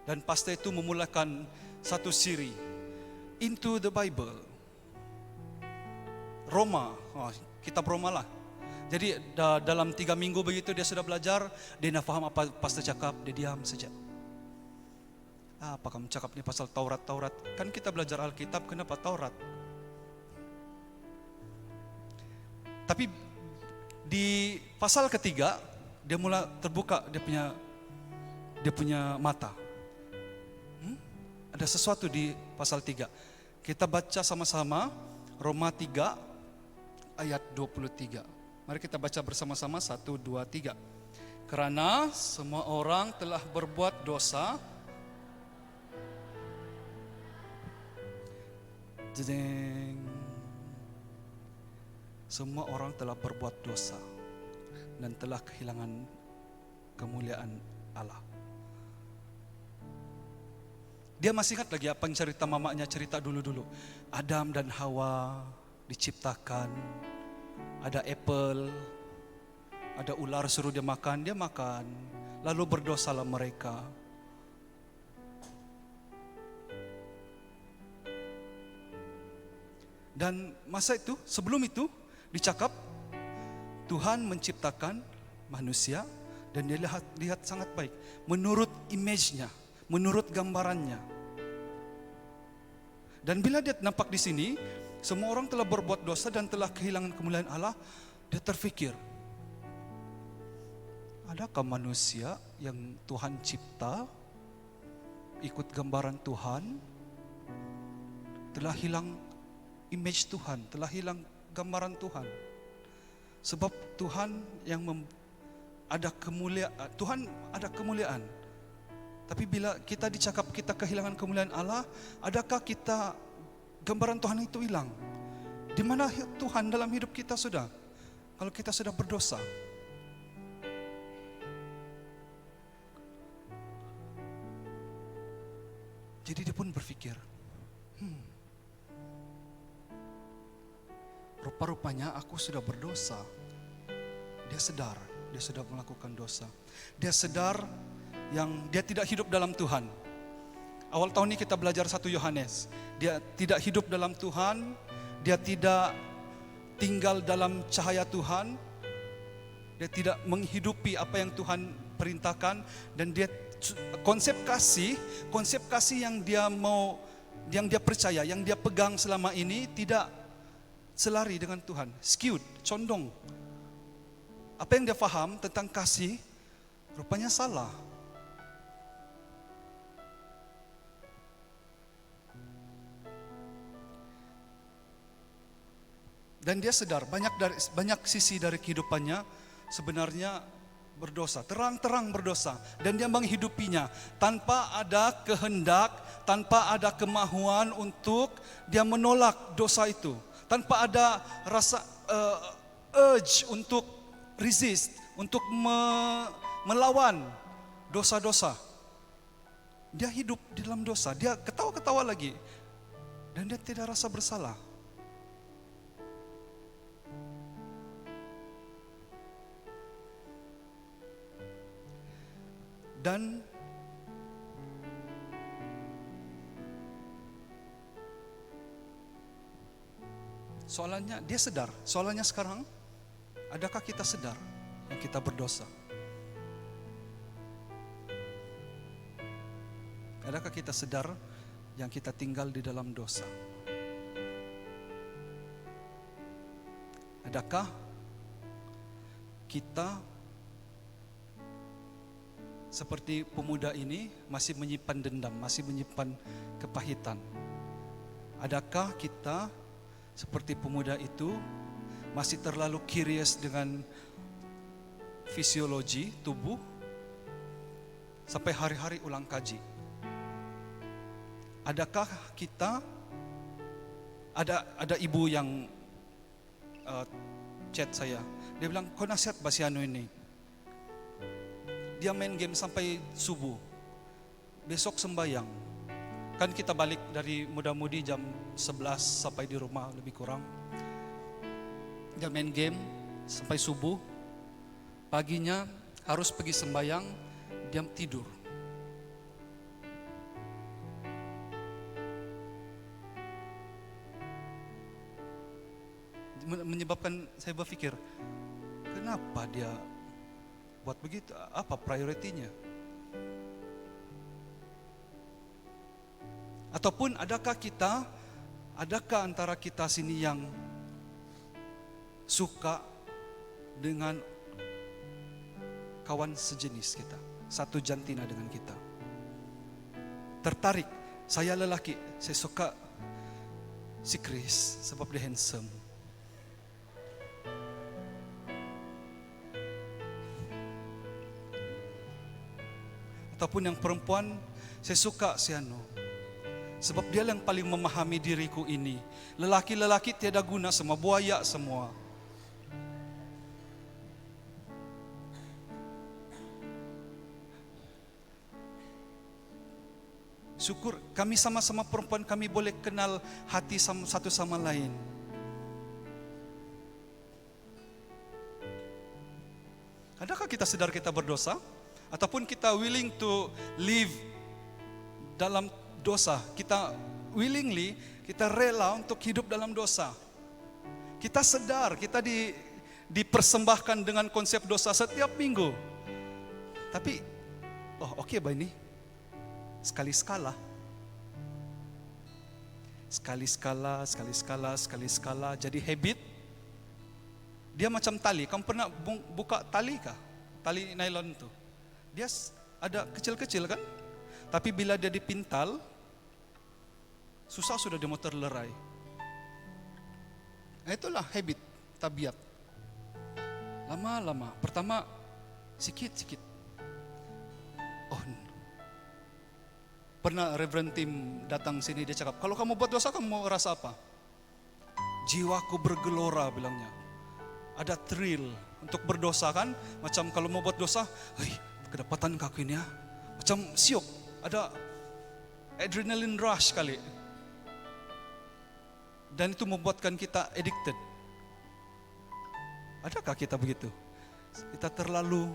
S4: Dan pastor itu memulakan satu siri Into the Bible, Roma, kitab Roma lah. Jadi dalam 3 minggu begitu dia sudah belajar, dia tidak faham apa pastor cakap, dia diam saja. Apa kamu cakap ni pasal Taurat? Kan kita belajar Alkitab, kenapa Taurat? Tapi di pasal ketiga dia mulai terbuka dia punya mata. Ada sesuatu di pasal 3. Kita baca sama-sama Roma 3 ayat 23. Mari kita baca bersama-sama 1, 2, 3. Kerana semua orang telah berbuat dosa. Semua orang telah berbuat dosa dan telah kehilangan kemuliaan Allah. Dia masih ingat lagi apa yang cerita mamanya cerita dulu-dulu. Adam dan Hawa diciptakan, ada apple, ada ular suruh dia makan, lalu berdosalah mereka. Dan masa itu, sebelum itu dicakap Tuhan menciptakan manusia dan dia lihat sangat baik menurut image-nya, menurut gambarannya. Dan bila dia nampak di sini, semua orang telah berbuat dosa dan telah kehilangan kemuliaan Allah, dia terfikir, adakah manusia yang Tuhan cipta ikut gambaran Tuhan telah hilang image Tuhan, telah hilang gambaran Tuhan. Sebab Tuhan yang ada kemuliaan, Tuhan ada kemuliaan. Tapi bila kita dicakap kita kehilangan kemuliaan Allah, adakah kita gambaran Tuhan itu hilang? Di mana Tuhan dalam hidup kita sudah? Kalau kita sudah berdosa. Jadi dia pun berpikir, rupa-rupanya aku sudah berdosa. Dia sadar, dia sudah melakukan dosa. Dia sadar yang dia tidak hidup dalam Tuhan. Awal tahun ini kita belajar 1 Yohanes. Dia tidak hidup dalam Tuhan, dia tidak tinggal dalam cahaya Tuhan, dia tidak menghidupi apa yang Tuhan perintahkan, dan dia konsep kasih yang dia percaya, yang dia pegang selama ini tidak selari dengan Tuhan, skewed, condong. Apa yang dia faham tentang kasih rupanya salah. Dan dia sadar banyak sisi dari kehidupannya sebenarnya berdosa, terang-terang berdosa, dan dia menghidupinya tanpa ada kehendak, tanpa ada kemahuan untuk dia menolak dosa itu, tanpa ada rasa urge untuk resist, untuk melawan dosa-dosa. Dia hidup di dalam dosa, dia ketawa-ketawa lagi, dan dia tidak rasa bersalah. Dan soalannya, dia sedar. Soalannya sekarang, adakah kita sedar yang kita berdosa? Adakah kita sedar yang kita tinggal di dalam dosa? Adakah kita seperti pemuda ini masih menyimpan dendam, masih menyimpan kepahitan? Adakah kita seperti pemuda itu masih terlalu curious dengan fisiologi tubuh sampai hari-hari ulang kaji? Adakah kita, ada ibu yang chat saya, dia bilang, kau nasihat Basiano ini, dia main game sampai subuh, besok sembayang. Kan kita balik dari muda-mudi jam 11 sampai di rumah lebih kurang. Dia main game sampai subuh, paginya harus pergi sembayang, dia tidur. Menyebabkan saya berpikir, kenapa dia buat begitu? Apa prioritinya? Ataupun adakah antara kita sini yang suka dengan kawan sejenis kita, satu jantina dengan kita? Tertarik, saya lelaki, saya suka si Chris sebab dia handsome. Ataupun yang perempuan, saya suka si Anu, sebab dia yang paling memahami diriku ini. Lelaki-lelaki tiada guna semua, buaya semua. Syukur kami sama-sama perempuan, kami boleh kenal hati satu sama lain. Adakah kita sedar kita berdosa? Ataupun kita willing to live dalam dosa? Kita willingly, kita rela untuk hidup dalam dosa. Kita sedar, kita dipersembahkan dengan konsep dosa setiap minggu. Tapi, oke, ini sekali-skala. Sekali-skala, jadi habit. Dia macam tali, kamu pernah buka tali kah? Tali nylon itu. Dia ada kecil-kecil kan? Tapi bila dia dipintal, susah sudah dia mau terlerai. Nah, itulah habit, tabiat. Lama-lama, pertama sikit-sikit. Pernah Reverend Tim datang sini, dia cakap, kalau kamu buat dosa, kamu mau rasa apa? Jiwaku bergelora, bilangnya. Ada thrill untuk berdosa kan? Macam kalau mau buat dosa, kedapatan kaku ini ya. Macam siok, ada adrenaline rush kali. Dan itu membuatkan kita addicted. Adakah kita begitu? Kita terlalu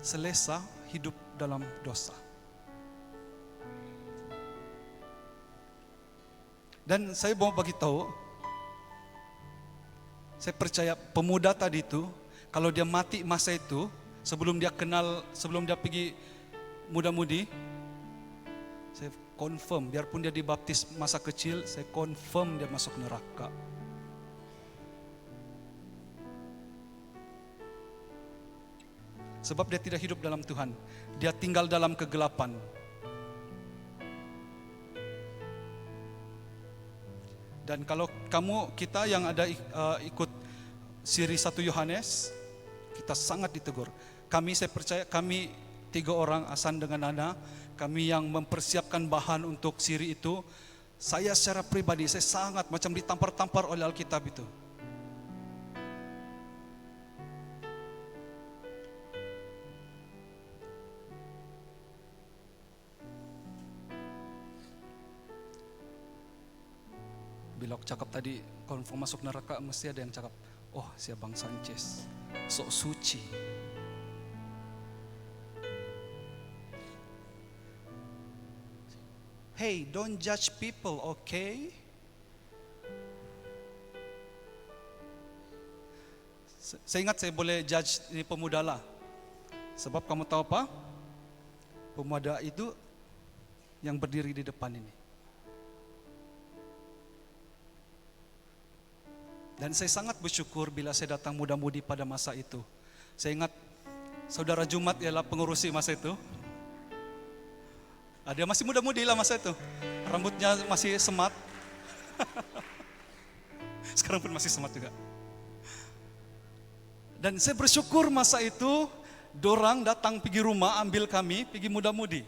S4: selesa hidup dalam dosa. Dan saya mau bagi tahu, saya percaya pemuda tadi itu, kalau dia mati masa itu, sebelum dia pergi muda-mudi, saya confirm, biarpun dia dibaptis masa kecil, saya confirm dia masuk neraka. Sebab dia tidak hidup dalam Tuhan, dia tinggal dalam kegelapan. Dan kalau kita yang ada ikut siri 1 Yohanes, kita sangat ditegur. Saya percaya kami 3 orang, Asan dengan Nana, kami yang mempersiapkan bahan untuk siri itu. Saya secara pribadi, saya sangat macam ditampar-tampar oleh Alkitab itu. Bila aku cakap tadi, kalau mau masuk neraka, mesti ada yang cakap, oh si Abang Sanchez, sok suci. Hey, don't judge people, okay? Saya ingat saya boleh judge ini pemuda lah. Sebab kamu tahu apa? Pemuda itu yang berdiri di depan ini. Dan saya sangat bersyukur bila saya datang muda-mudi pada masa itu. Saya ingat saudara Jumat ialah pengurusi masa itu. Dia masih muda-mudi lah masa itu. Rambutnya masih semat. Sekarang pun masih semat juga. Dan saya bersyukur masa itu dorang datang pergi rumah ambil kami, pergi muda-mudi.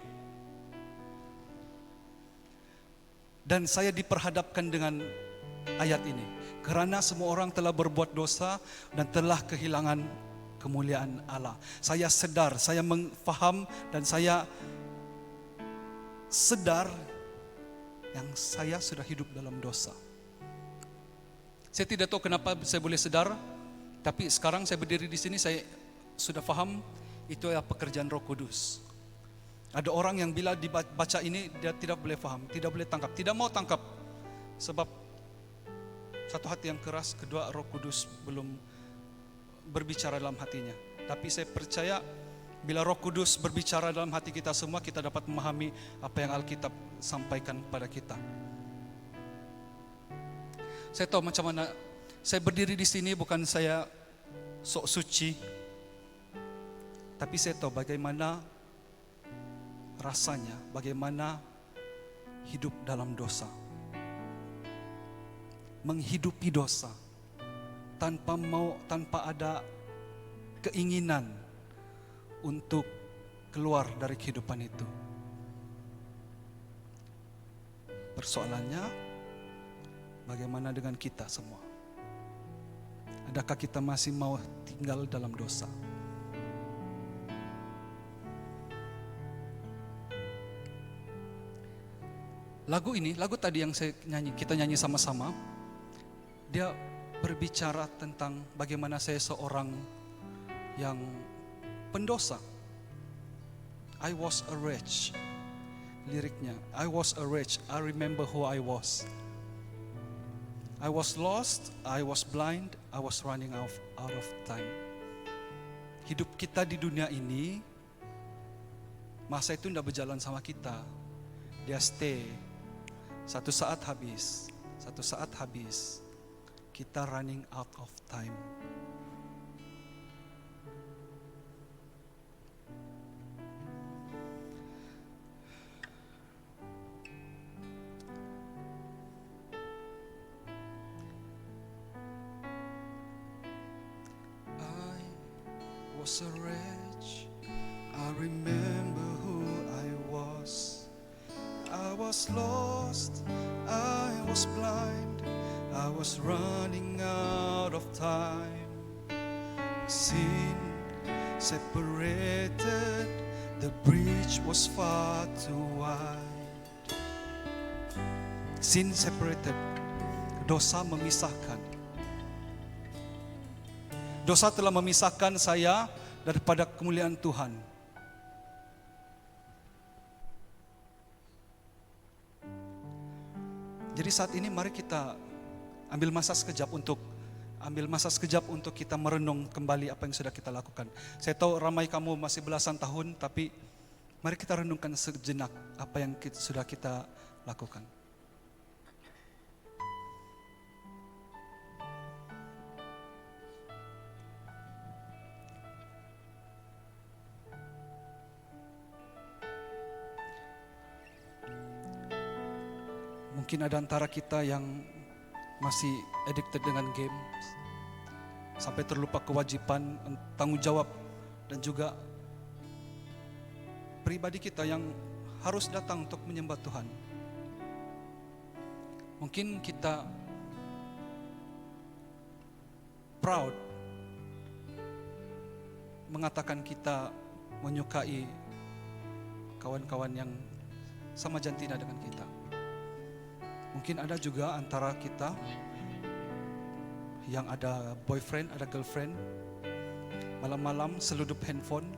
S4: Dan saya diperhadapkan dengan ayat ini. Kerana semua orang telah berbuat dosa dan telah kehilangan kemuliaan Allah. Saya sedar, saya memfaham dan saya sedar yang saya sudah hidup dalam dosa. Saya tidak tahu kenapa saya boleh sedar, tapi sekarang saya berdiri di sini saya sudah faham itu adalah pekerjaan Roh Kudus. Ada orang yang bila dibaca ini dia tidak boleh faham, tidak boleh tangkap, tidak mau tangkap. Sebab satu hati yang keras, kedua Roh Kudus belum berbicara dalam hatinya. Tapi saya percaya bila Roh Kudus berbicara dalam hati kita semua, kita dapat memahami apa yang Alkitab sampaikan pada kita. Saya tahu macam mana saya berdiri di sini, bukan saya sok suci, tapi saya tahu bagaimana rasanya, bagaimana hidup dalam dosa. Menghidupi dosa tanpa ada keinginan untuk keluar dari kehidupan itu. Persoalannya bagaimana dengan kita semua? Adakah kita masih mau tinggal dalam dosa? Lagu ini, lagu tadi yang kita nyanyi sama-sama, dia berbicara tentang bagaimana saya seorang yang pendosa. I was a wretch. Liriknya, I was a wretch. I remember who I was. I was lost, I was blind, I was running out of time. Hidup kita di dunia ini, masa itu tidak berjalan sama kita. Dia stay. Satu saat habis. Kita running out of time. I was a wretch. I remember who I was. I was lost. I was blind. I was running out of time. Sin separated, the bridge was far too wide. Sin separated, dosa memisahkan. Dosa telah memisahkan saya daripada kemuliaan Tuhan. Jadi saat ini mari kita ambil masa sekejap untuk kita merenung kembali apa yang sudah kita lakukan. Saya tahu ramai kamu masih belasan tahun, tapi mari kita renungkan sejenak apa yang sudah kita lakukan. Mungkin ada antara kita yang masih addicted dengan games. sampai terlupa kewajiban, tanggung jawab, dan juga pribadi kita yang harus datang untuk menyembah Tuhan. Mungkin kita proud mengatakan kita menyukai kawan-kawan yang sama jantina dengan kita. Mungkin ada juga antara kita yang ada boyfriend, ada girlfriend, malam-malam seludup handphone,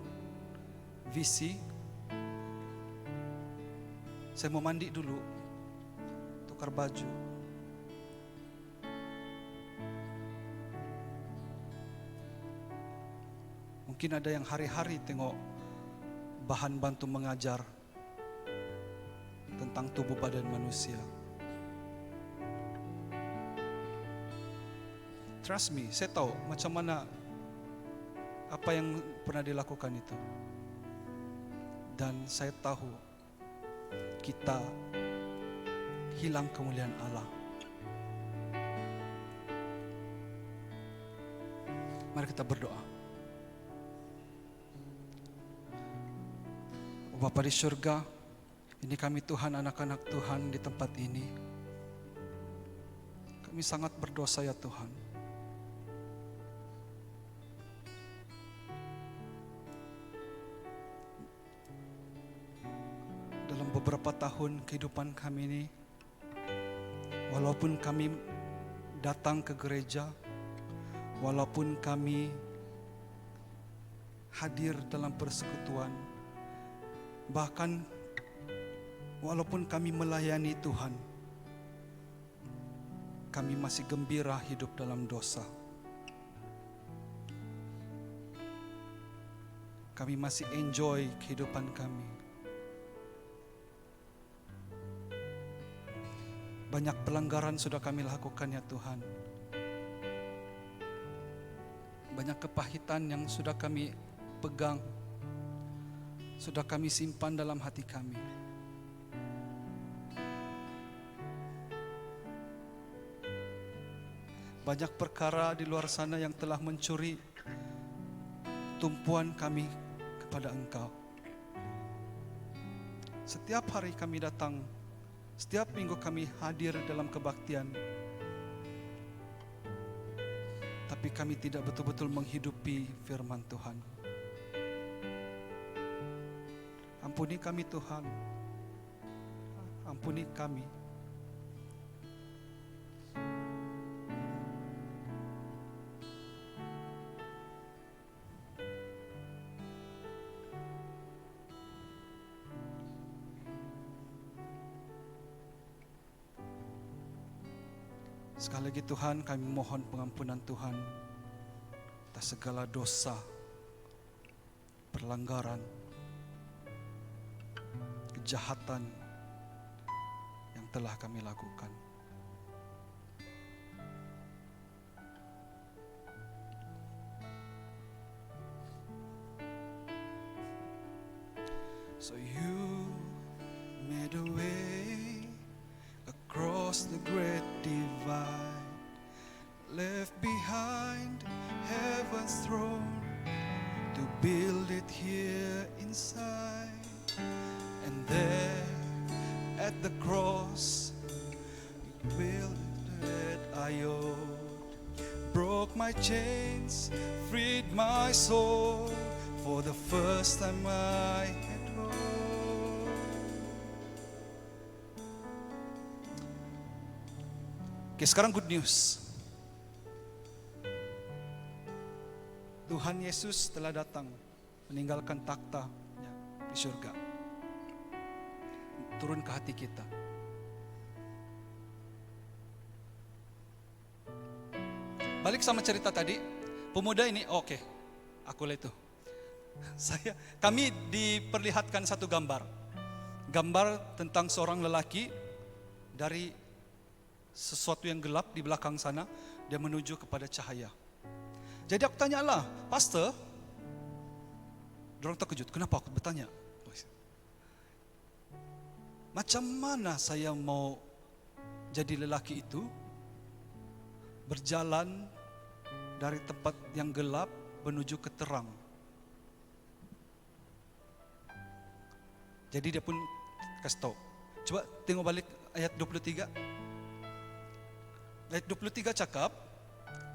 S4: VC. Saya mau mandi dulu, tukar baju. Mungkin ada yang hari-hari tengok bahan bantu mengajar tentang tubuh badan manusia. Trust me, saya tahu macam mana apa yang pernah dilakukan itu. Dan saya tahu kita hilang kemuliaan Allah. Mari kita berdoa. Bapa di surga, ini kami Tuhan, anak-anak Tuhan di tempat ini. Kami sangat berdosa ya Tuhan. Dalam beberapa tahun kehidupan kami ini, walaupun kami datang ke gereja, walaupun kami hadir dalam persekutuan, bahkan walaupun kami melayani Tuhan, kami masih gembira hidup dalam dosa. Kami masih enjoy kehidupan kami. Banyak pelanggaran sudah kami lakukan ya Tuhan. Banyak kepahitan yang sudah kami pegang, sudah kami simpan dalam hati kami. Banyak perkara di luar sana yang telah mencuri tumpuan kami kepada Engkau. Setiap hari kami datang, setiap minggu kami hadir dalam kebaktian, tapi kami tidak betul-betul menghidupi firman Tuhan. Ampuni kami Tuhan, ampuni kami. Sekali lagi Tuhan, kami mohon pengampunan Tuhan atas segala dosa, pelanggaran, kejahatan yang telah kami lakukan. So you made a way across the great divide, left behind heaven's throne to build it here inside. And there at the cross you built I owed, broke my chains, freed my soul. For the first time I had hope. Oke, sekarang good news. Tuhan Yesus telah datang meninggalkan takhta-Nya di surga, turun ke hati kita. Balik sama cerita tadi, pemuda ini, oke, aku lihat itu. Kami diperlihatkan satu gambar tentang seorang lelaki dari sesuatu yang gelap di belakang sana, dia menuju kepada cahaya. Jadi aku tanya lah, pastor, dorang terkejut, kenapa aku bertanya? Macam mana saya mau jadi lelaki itu, berjalan dari tempat yang gelap menuju ke terang. Jadi dia pun kasih tahu. Coba tengok balik ayat 23. Ayat 23 cakap,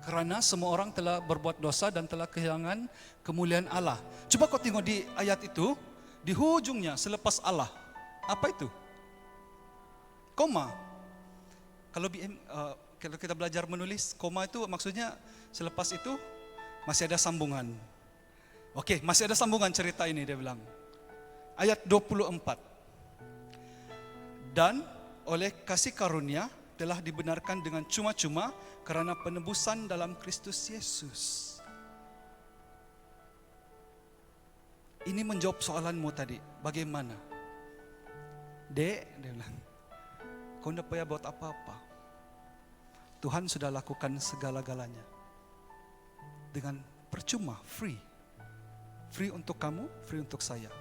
S4: kerana semua orang telah berbuat dosa dan telah kehilangan kemuliaan Allah. Coba kau tengok di ayat itu, di hujungnya selepas Allah. Apa itu? Koma. Kalau kalau kita belajar menulis, koma itu maksudnya selepas itu masih ada sambungan. Oke, masih ada sambungan cerita ini, dia bilang. Ayat 24. Dan oleh kasih karunia telah dibenarkan dengan cuma-cuma karena penebusan dalam Kristus Yesus. Ini menjawab soalanmu tadi, bagaimana? Dek, dia bilang, kau tidak payah buat apa-apa. Tuhan sudah lakukan segala-galanya. Dengan percuma, free. Free untuk kamu, free untuk saya.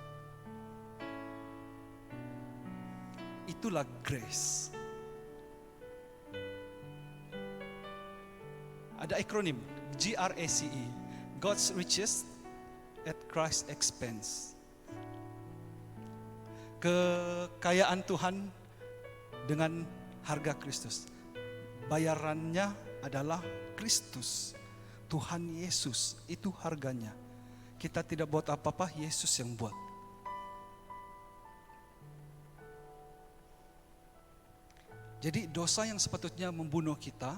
S4: Itulah grace. Ada akronim GRACE, God's riches at Christ's expense. Kekayaan Tuhan dengan harga Kristus. Bayarannya adalah Kristus, Tuhan Yesus, itu harganya. Kita tidak buat apa-apa, Yesus yang buat. Jadi dosa yang sepatutnya membunuh kita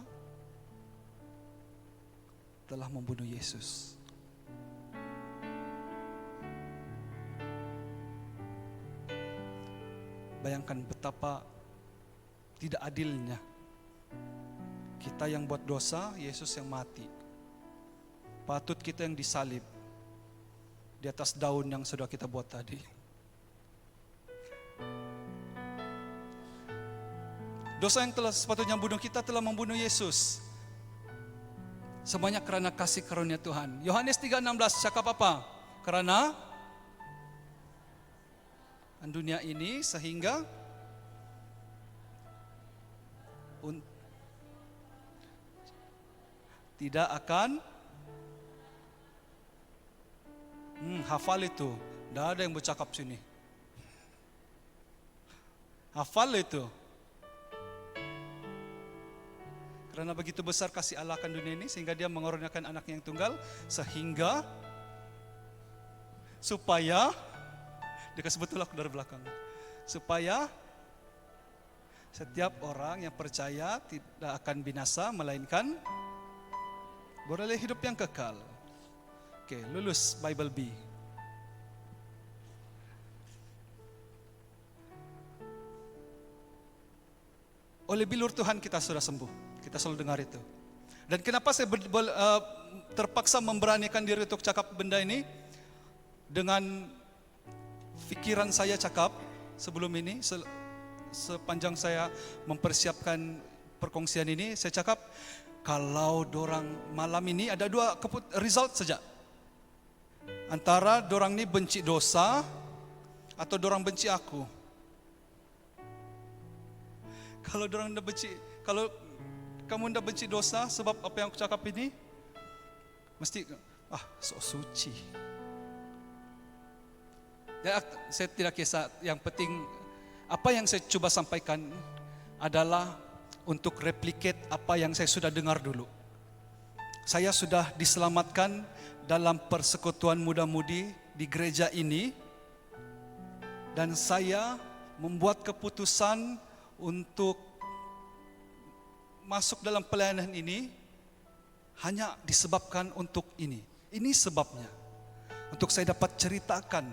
S4: telah membunuh Yesus. Bayangkan betapa tidak adilnya. Kita yang buat dosa, Yesus yang mati. Patut kita yang disalib di atas daun yang sudah kita buat tadi. Dosa yang telah sepatutnya membunuh kita telah membunuh Yesus. Semuanya karena kasih karunia Tuhan. Yohanes 3:16 cakap apa? Karena dunia ini sehingga tidak akan hafal itu. Tidak ada yang bercakap sini. Hafal itu. Karena begitu besar kasih Allah akan dunia ini sehingga dia mengorbankan anaknya yang tunggal supaya dia sebetulnya aku dari belakang. Supaya setiap orang yang percaya tidak akan binasa melainkan beroleh hidup yang kekal. Oke, lulus Bible B. Oleh bilur Tuhan kita sudah sembuh. Kita selalu dengar itu. Dan kenapa saya terpaksa memberanikan diri untuk cakap benda ini? Dengan pikiran saya cakap sebelum ini, sepanjang saya mempersiapkan perkongsian ini, saya cakap, kalau dorang malam ini ada dua result saja. Antara dorang ini benci dosa atau dorang benci aku. Kalau dorang dah benci, kalau kamu dah benci dosa sebab apa yang aku cakap ini, mesti sok suci. Dan saya tidak kisah, yang penting apa yang saya coba sampaikan adalah untuk replicate apa yang saya sudah dengar dulu. Saya sudah diselamatkan dalam persekutuan muda-mudi di gereja ini, dan saya membuat keputusan untuk masuk dalam pelayanan ini hanya disebabkan untuk ini. Ini sebabnya, untuk saya dapat ceritakan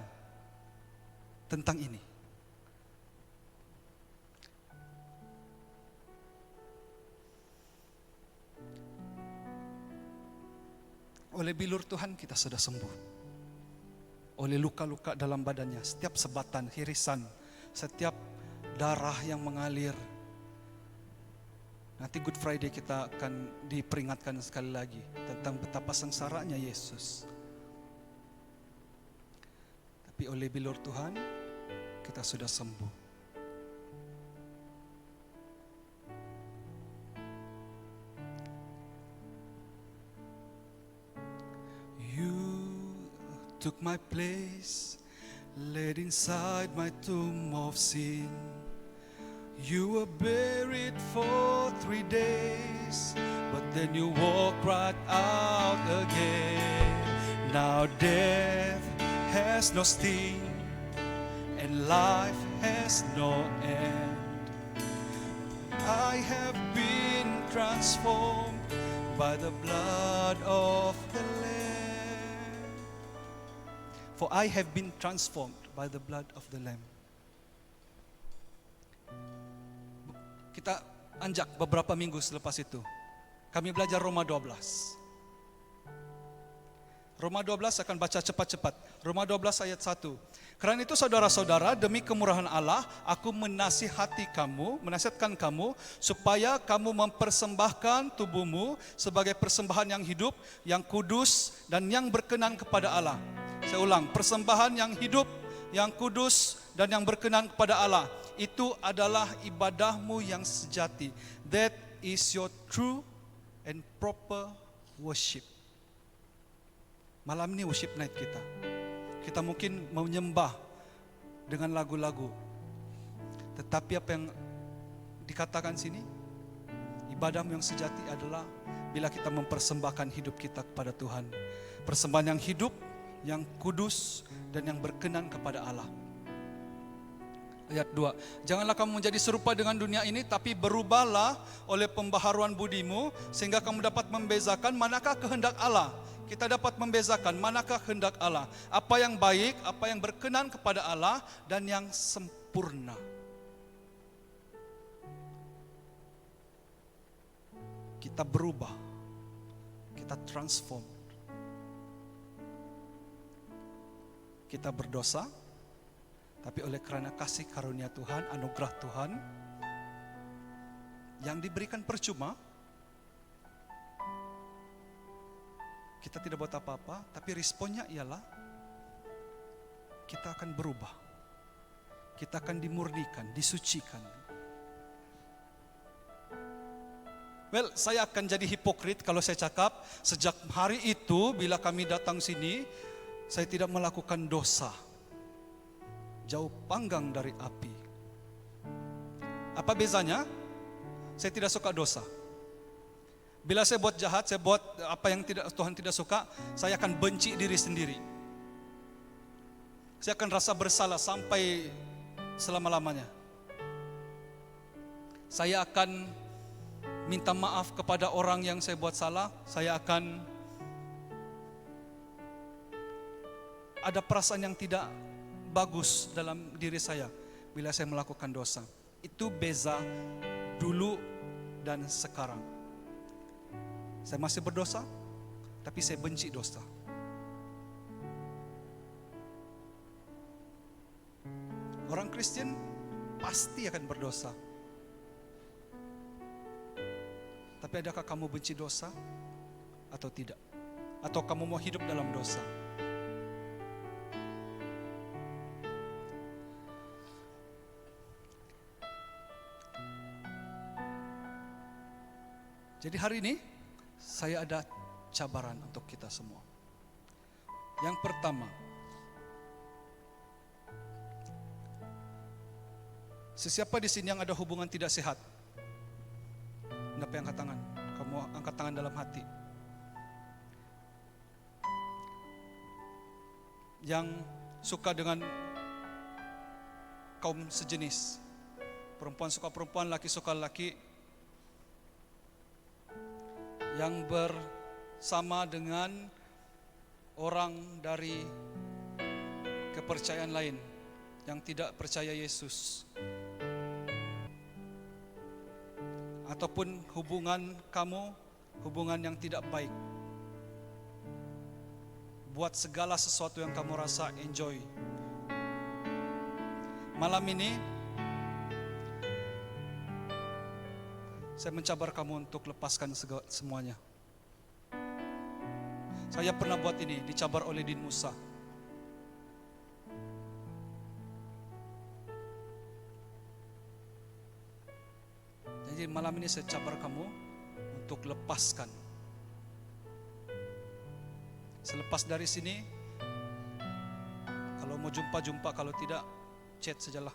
S4: tentang ini. Oleh bilur Tuhan kita sudah sembuh. Oleh luka-luka dalam badannya, setiap sebatan, irisan, setiap darah yang mengalir. Nanti Good Friday kita akan diperingatkan sekali lagi tentang betapa sengsaranya Yesus. Tapi oleh bilur Tuhan kita sudah sembuh. took my place, laid inside my tomb of sin. You were buried for 3 days, but then you walked right out again. Now death has no sting, and life has no end. I have been transformed by the blood of the Lamb. For I have been transformed by the blood of the Lamb. Kita anjak beberapa minggu selepas itu. Kami belajar Roma 12. Roma 12 akan baca cepat-cepat. Roma 12 ayat 1. Karena itu saudara-saudara, demi kemurahan Allah, aku menasihatkan kamu supaya kamu mempersembahkan tubuhmu sebagai persembahan yang hidup, yang kudus dan yang berkenan kepada Allah. Saya ulang, persembahan yang hidup, yang kudus dan yang berkenan kepada Allah. Itu adalah ibadahmu yang sejati. That is your true and proper worship. Malam ini worship night kita. Kita mungkin menyembah dengan lagu-lagu. Tetapi apa yang dikatakan sini, ibadahmu yang sejati adalah bila kita mempersembahkan hidup kita kepada Tuhan. Persembahan yang hidup, yang kudus dan yang berkenan kepada Allah. Ayat 2. Janganlah kamu menjadi serupa dengan dunia ini, tapi berubahlah oleh pembaharuan budimu, sehingga kamu dapat membezakan manakah kehendak Allah. Kita dapat membezakan manakah kehendak Allah, apa yang baik, apa yang berkenan kepada Allah, dan yang sempurna. Kita berubah, kita transform. Kita berdosa, tapi oleh karena kasih karunia Tuhan, anugerah Tuhan yang diberikan percuma, kita tidak buat apa-apa, tapi responnya ialah kita akan berubah. Kita akan dimurnikan, disucikan. Well, saya akan jadi hipokrit kalau saya cakap sejak hari itu bila kami datang sini, saya tidak melakukan dosa. Jauh panggang dari api. Apa bezanya? Saya tidak suka dosa. Bila saya buat jahat, saya buat apa yang Tuhan tidak suka, saya akan benci diri sendiri. Saya akan rasa bersalah sampai selama-lamanya. Saya akan minta maaf kepada orang yang saya buat salah. Saya akan ada perasaan yang tidak bagus dalam diri saya bila saya melakukan dosa. Itu beza dulu dan sekarang. Saya masih berdosa, tapi saya benci dosa. Orang Kristen pasti akan berdosa. Tapi adakah kamu benci dosa atau tidak? Atau kamu mau hidup dalam dosa? Jadi hari ini saya ada cabaran untuk kita semua. Yang pertama, sesiapa di sini yang ada hubungan tidak sehat? Kenapa yang angkat tangan? Kamu angkat tangan dalam hati. Yang suka dengan kaum sejenis, perempuan suka perempuan, laki suka laki, yang bersama dengan orang dari kepercayaan lain yang tidak percaya Yesus, ataupun hubungan kamu, hubungan yang tidak baik, buat segala sesuatu yang kamu rasa enjoy. Malam ini saya mencabar kamu untuk lepaskan semuanya. Saya pernah buat ini, dicabar oleh Din Musa. Jadi malam ini saya cabar kamu untuk lepaskan. Selepas dari sini, mau jumpa-jumpa, kalau tidak chat sajalah.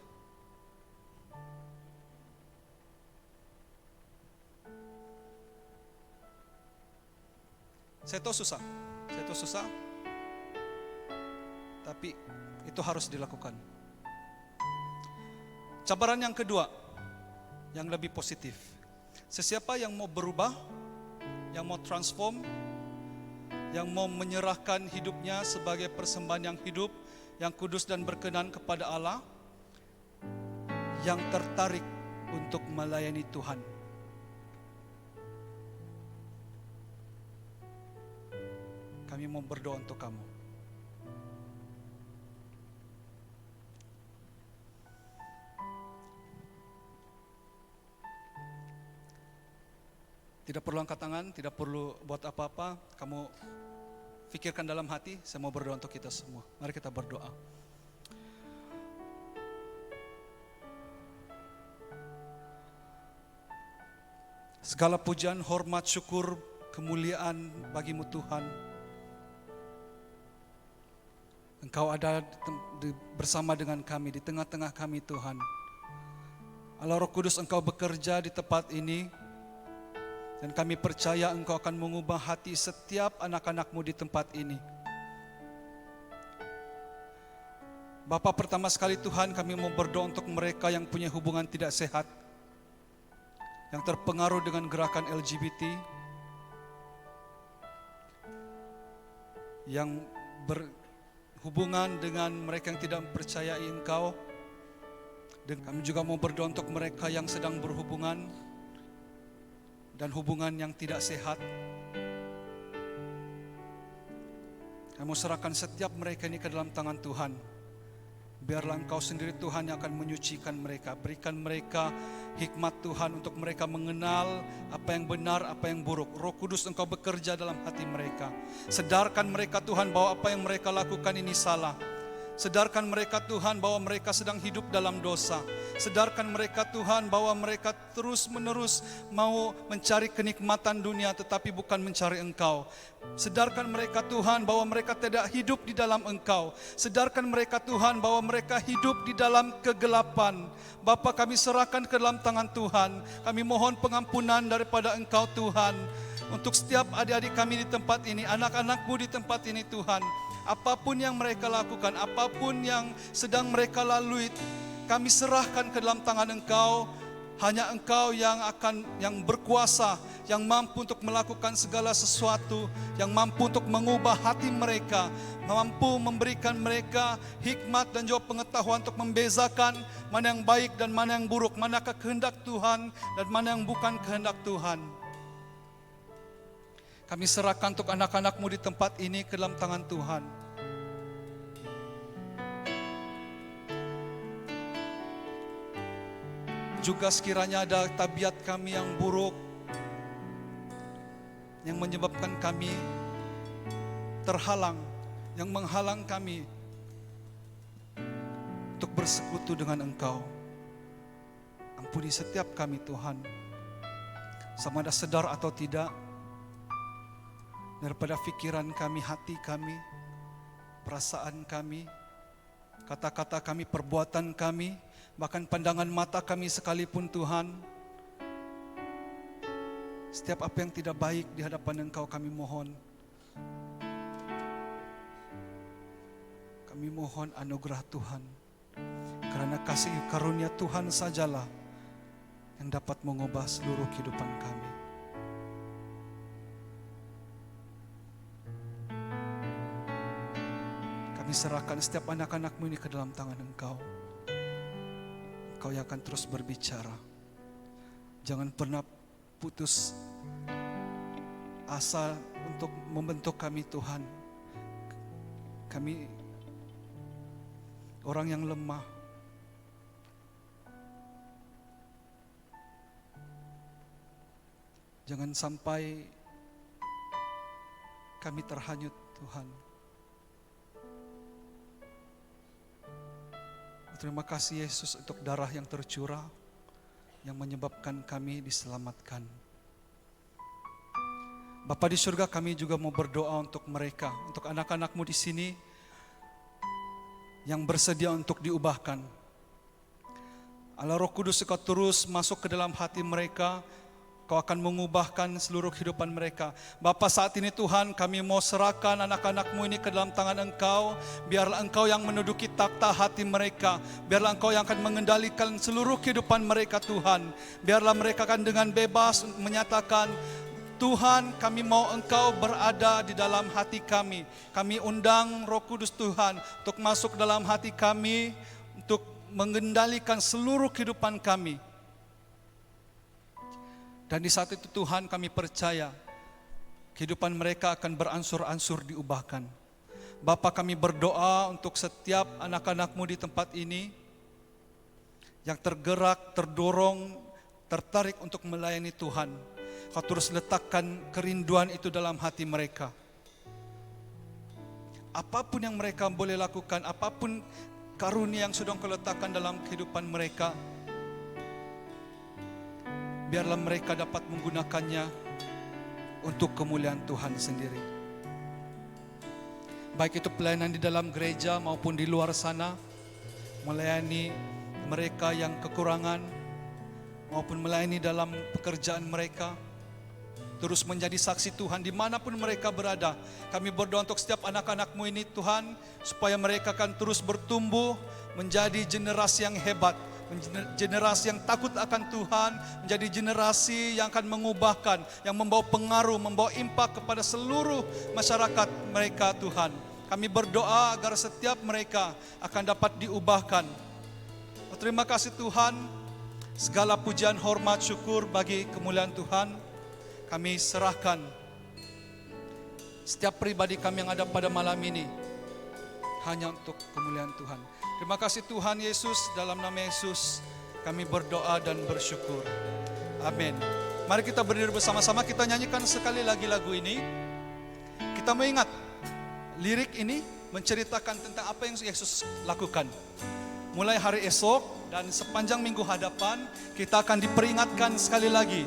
S4: Saya tahu susah, tapi itu harus dilakukan. Cabaran yang kedua, yang lebih positif. Sesiapa yang mau berubah, yang mau transform, yang mau menyerahkan hidupnya sebagai persembahan yang hidup, yang kudus dan berkenan kepada Allah, yang tertarik untuk melayani Tuhan, kami mau berdoa untuk kamu. Tidak perlu angkat tangan, tidak perlu buat apa-apa. Kamu pikirkan dalam hati, saya mau berdoa untuk kita semua. Mari kita berdoa. Segala pujian, hormat, syukur, kemuliaan bagimu Tuhan. Engkau ada bersama dengan kami, di tengah-tengah kami Tuhan. Allah Roh Kudus, Engkau bekerja di tempat ini. Dan kami percaya Engkau akan mengubah hati setiap anak-anak-Mu di tempat ini. Bapa, pertama sekali Tuhan, kami mau berdoa untuk mereka yang punya hubungan tidak sehat, yang terpengaruh dengan gerakan LGBT, yang berhubungan dengan mereka yang tidak mempercayai Engkau. Dan kami juga mau berdoa untuk mereka yang sedang berhubungan dan hubungan yang tidak sehat. Kami serahkan setiap mereka ini ke dalam tangan Tuhan. Biarlah Engkau sendiri Tuhan yang akan menyucikan mereka. Berikan mereka hikmat Tuhan untuk mereka mengenal apa yang benar, apa yang buruk. Roh Kudus, Engkau bekerja dalam hati mereka. Sedarkan mereka Tuhan bahwa apa yang mereka lakukan ini salah. Sedarkan mereka Tuhan bahwa mereka sedang hidup dalam dosa. Sedarkan mereka Tuhan bahwa mereka terus-menerus mau mencari kenikmatan dunia tetapi bukan mencari Engkau. Sedarkan mereka Tuhan bahwa mereka tidak hidup di dalam Engkau. Sedarkan mereka Tuhan bahwa mereka hidup di dalam kegelapan. Bapa, kami serahkan ke dalam tangan Tuhan. Kami mohon pengampunan daripada Engkau Tuhan. Untuk setiap adik-adik kami di tempat ini, anak-anak-Mu di tempat ini Tuhan. Apapun yang mereka lakukan, apapun yang sedang mereka lalui, kami serahkan ke dalam tangan Engkau. Hanya Engkau yang berkuasa, yang mampu untuk melakukan segala sesuatu, yang mampu untuk mengubah hati mereka, mampu memberikan mereka hikmat dan juga pengetahuan untuk membezakan mana yang baik dan mana yang buruk, manakah kehendak Tuhan dan mana yang bukan kehendak Tuhan. Kami serahkan untuk anak-anak-Mu di tempat ini ke dalam tangan Tuhan. Juga sekiranya ada tabiat kami yang buruk, yang menyebabkan kami terhalang, yang menghalang kami untuk bersekutu dengan Engkau. Ampuni setiap kami Tuhan, sama ada sadar atau tidak, daripada fikiran kami, hati kami, perasaan kami, kata-kata kami, perbuatan kami, bahkan pandangan mata kami sekalipun Tuhan. Setiap apa yang tidak baik di hadapan Engkau kami mohon. Kami mohon anugerah Tuhan. Karena kasih karunia Tuhan sajalah yang dapat mengubah seluruh kehidupan kami. Kami serahkan setiap anak-anak-Mu ini ke dalam tangan Engkau. Engkau yang akan terus berbicara. Jangan pernah putus asa untuk membentuk kami Tuhan. Kami orang yang lemah. Jangan sampai kami terhanyut Tuhan. Terima kasih Yesus untuk darah yang tercurah yang menyebabkan kami diselamatkan. Bapa di surga, kami juga mau berdoa untuk mereka, untuk anak-anak-Mu di sini yang bersedia untuk diubahkan. Allah Roh Kudus, Engkau terus masuk ke dalam hati mereka. Kau akan mengubahkan seluruh kehidupan mereka. Bapa, saat ini Tuhan, kami mau serahkan anak-anak-Mu ini ke dalam tangan Engkau. Biarlah Engkau yang menduduki takhta hati mereka. Biarlah Engkau yang akan mengendalikan seluruh kehidupan mereka Tuhan. Biarlah mereka akan dengan bebas menyatakan, Tuhan, kami mau Engkau berada di dalam hati kami. Kami undang Roh Kudus Tuhan untuk masuk dalam hati kami, untuk mengendalikan seluruh kehidupan kami. Dan di saat itu Tuhan, kami percaya kehidupan mereka akan beransur-ansur diubahkan. Bapa, kami berdoa untuk setiap anak-anak-Mu di tempat ini yang tergerak, terdorong, tertarik untuk melayani Tuhan. Kau terus letakkan kerinduan itu dalam hati mereka. Apapun yang mereka boleh lakukan, apapun karunia yang sudah Kau letakkan dalam kehidupan mereka, biarlah mereka dapat menggunakannya untuk kemuliaan Tuhan sendiri. Baik itu pelayanan di dalam gereja maupun di luar sana, melayani mereka yang kekurangan, maupun melayani dalam pekerjaan mereka, terus menjadi saksi Tuhan dimanapun mereka berada. Kami berdoa untuk setiap anak-anak-Mu ini Tuhan, supaya mereka akan terus bertumbuh menjadi generasi yang hebat, generasi yang takut akan Tuhan, menjadi generasi yang akan mengubahkan, yang membawa pengaruh, membawa impak kepada seluruh masyarakat mereka Tuhan. Kami berdoa agar setiap mereka akan dapat diubahkan. Terima kasih Tuhan, segala pujian, hormat, syukur bagi kemuliaan Tuhan kami serahkan. Setiap pribadi kami yang ada pada malam ini hanya untuk kemuliaan Tuhan. Terima kasih Tuhan Yesus, dalam nama Yesus kami berdoa dan bersyukur. Amin. Mari kita berdiri bersama-sama, kita nyanyikan sekali lagi lagu ini. Kita mengingat lirik ini menceritakan tentang apa yang Yesus lakukan. Mulai hari esok dan sepanjang minggu hadapan, kita akan diperingatkan sekali lagi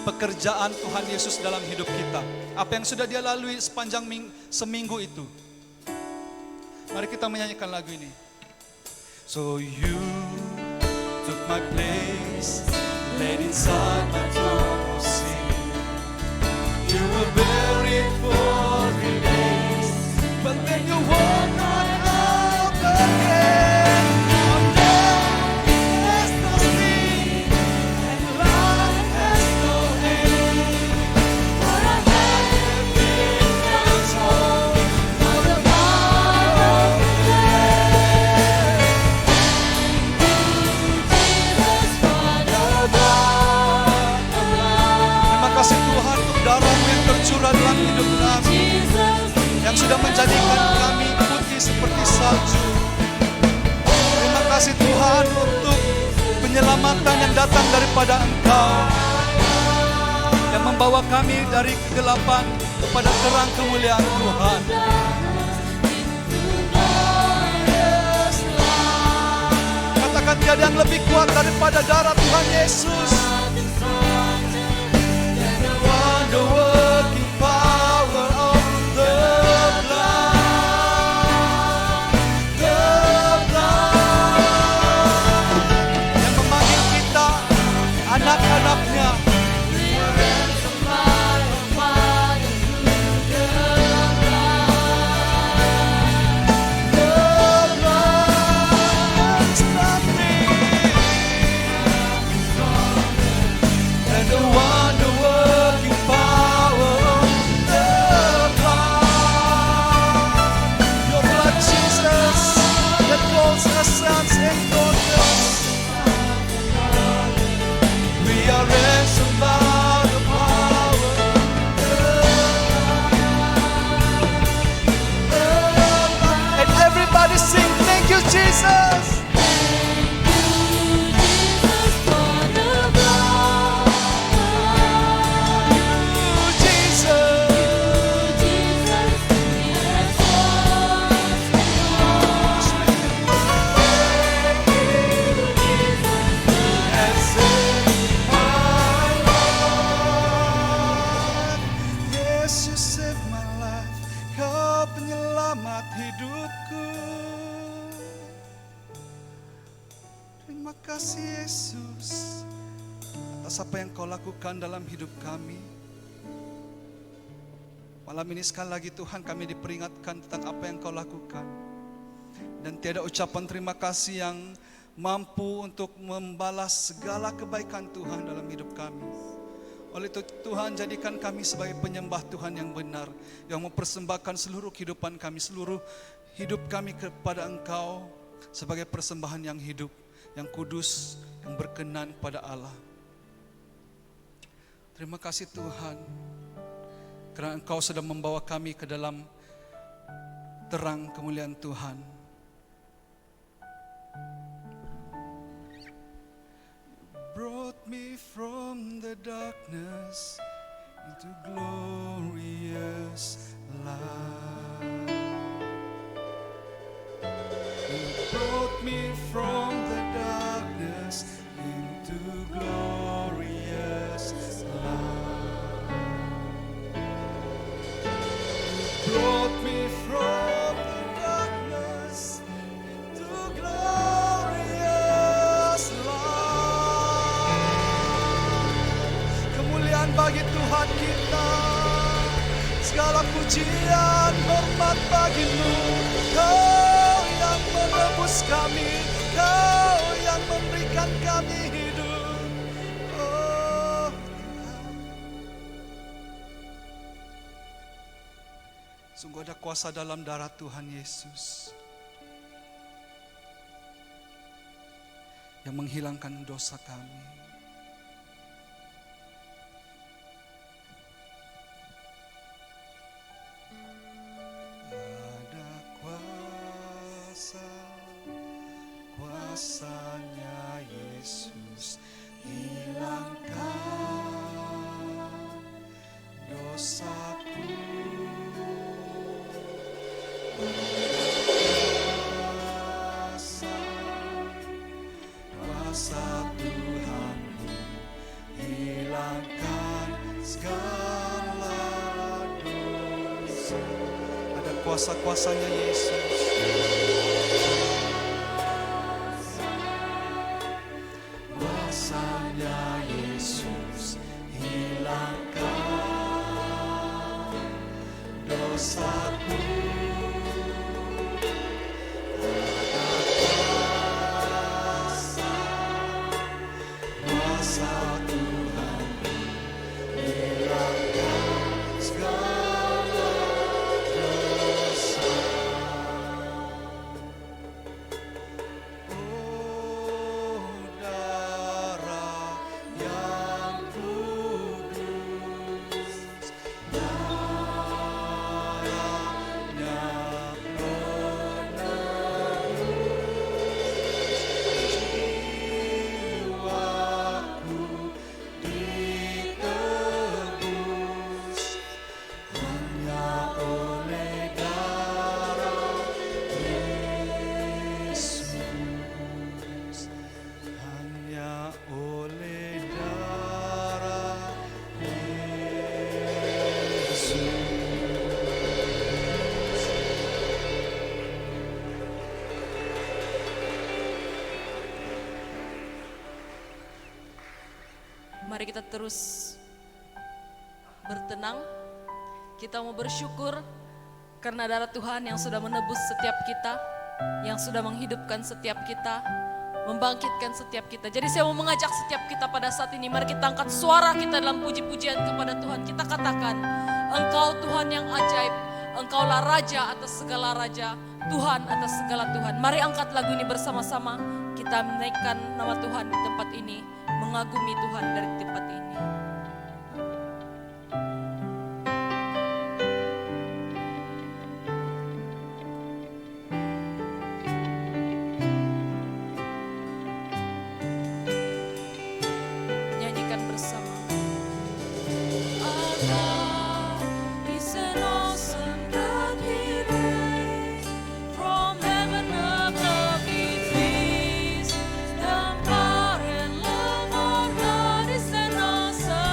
S4: pekerjaan Tuhan Yesus dalam hidup kita. Apa yang sudah Dia lalui sepanjang seminggu itu. Mari kita menyanyikan lagu ini. So you took my place, laid inside my tomb of sin. You were buried for 3 days, but then you walked right out again. On death has no sting, and life has no end.
S2: For I have been transformed by the power of the Lamb. Jesus, for the blood of Lamb.
S4: Terima kasih Tuhan untuk darah-Mu yang tercurah dalam hidup kami,
S2: Jesus,
S4: yang sudah menjadikan kami putih seperti salju. Terima kasih Tuhan untuk penyelamatan yang datang daripada Engkau, yang membawa kami dari kegelapan kepada terang kemuliaan Tuhan. Katakan tiada yang lebih kuat daripada darah Tuhan Yesus. The working power of the blood, yang memanggil kita anak-anaknya. Sons and daughters, we are ransomed by the power of and everybody sing, thank you Jesus. Hidupku, Terima kasih Yesus atas apa yang kau lakukan dalam hidup kami. Malam ini sekali lagi Tuhan kami diperingatkan tentang apa yang kau lakukan. Dan tiada ucapan terima kasih yang mampu untuk membalas segala kebaikan Tuhan dalam hidup kami. Oleh itu Tuhan jadikan kami sebagai penyembah Tuhan yang benar, yang mempersembahkan seluruh kehidupan kami, seluruh hidup kami kepada Engkau sebagai persembahan yang hidup, yang kudus, yang berkenan kepada Allah. Terima kasih Tuhan, karena Engkau sudah membawa kami ke dalam terang kemuliaan Tuhan. Brought me from the darkness into glorious light. You brought me from the darkness into glorious light. You brought me from the darkness into glorious light. Kemuliaan bagi Tuhan kita, segala pujian hormat bagimu. Kau yang menebus kami, Kau yang memberikan kami hidup. Oh Tuhan, sungguh ada kuasa dalam darah Tuhan Yesus yang menghilangkan dosa kami. Ada kuasanya Yesus hilangkan dosaku. Kuasa Tuhan hilangkan segala dosa. Ada kuasa-kuasanya Yesus. Kuasanya Yesus hilangkan dosaku. Kuasa Tuhan hilangkan segala dosa. Oh darah yang kudus, darahnya penebus jiwaku ditebus hanya oleh darah Yesus, hanya oleh darah Yesus.
S3: Mari kita terus bertenang. Kita mau bersyukur karena darah Tuhan yang sudah menebus setiap kita, yang sudah menghidupkan setiap kita, membangkitkan setiap kita. Jadi saya mau mengajak setiap kita pada saat ini, mari kita angkat suara kita dalam puji-pujian kepada Tuhan. Kita katakan, Engkau Tuhan yang ajaib, Engkaulah Raja atas segala Raja, Tuhan atas segala Tuhan. Mari angkat lagu ini bersama-sama, kita menaikkan nama Tuhan di tempat ini, mengagumi Tuhan dari tempat ini. Nyanyikan bersama. Allah is an awesome God, He reigns from heaven above. He feeds the power and love of God is an awesome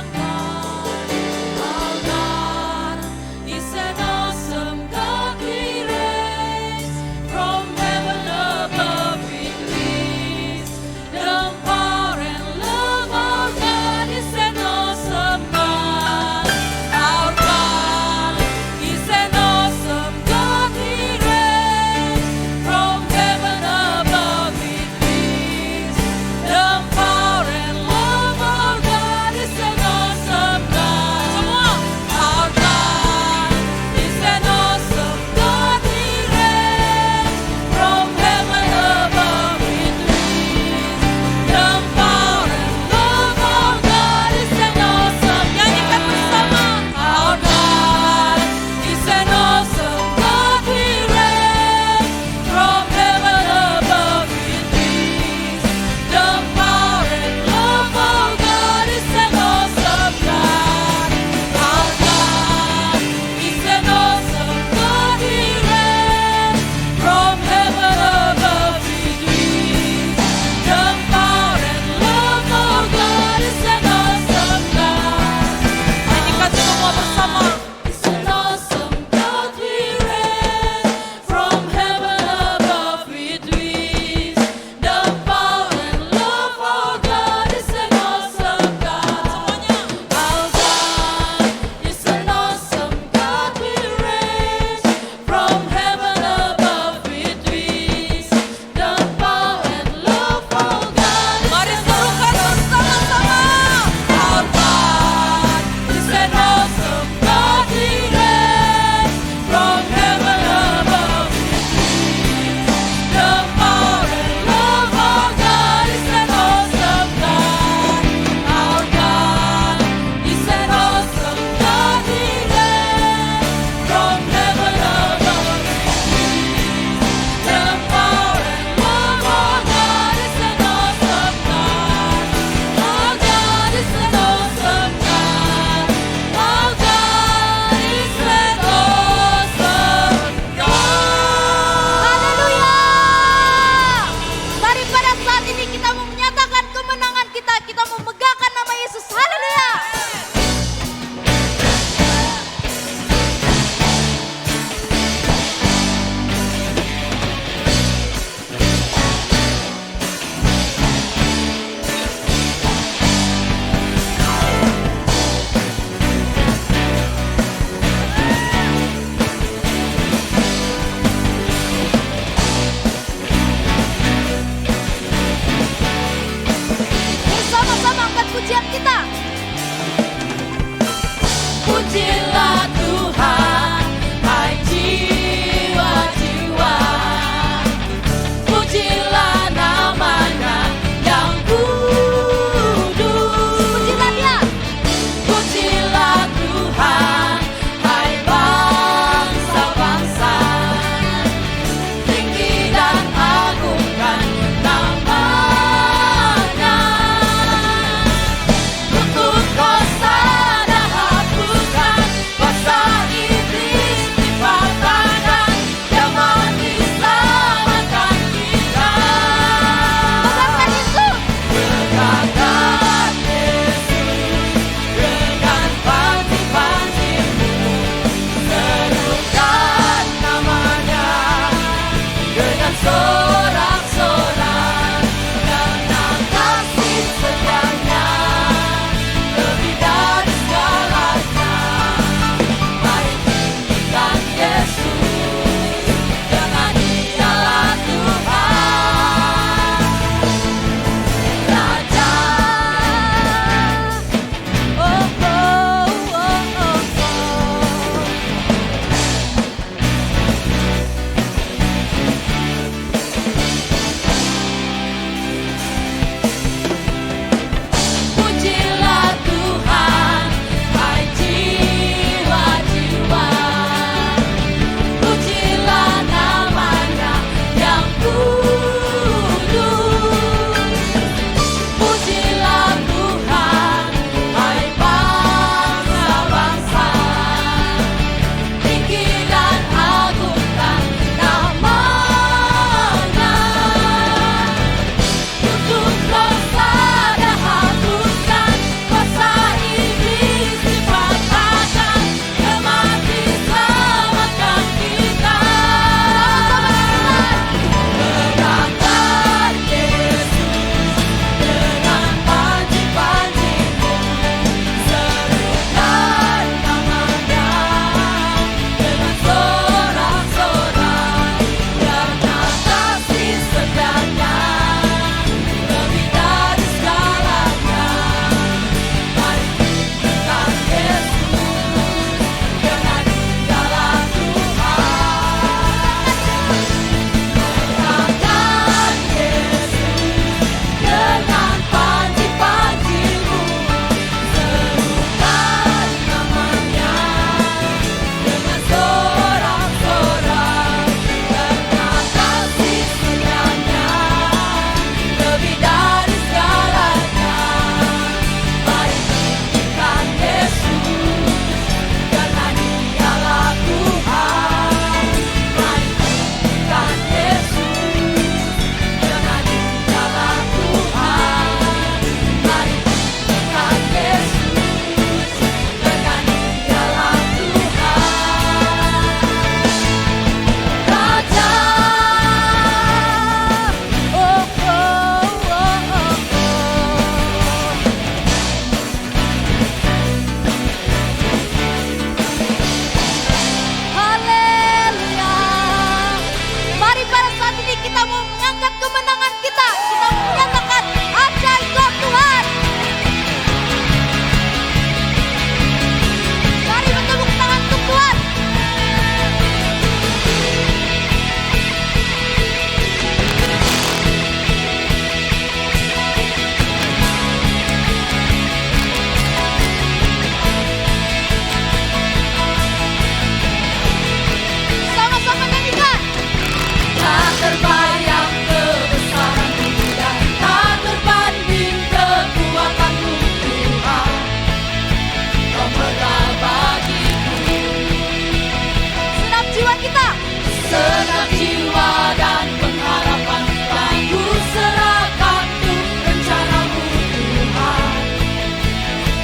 S2: Segenap jiwa dan pengharapan Tuhan, ku serahkan tuh rencanamu Tuhan.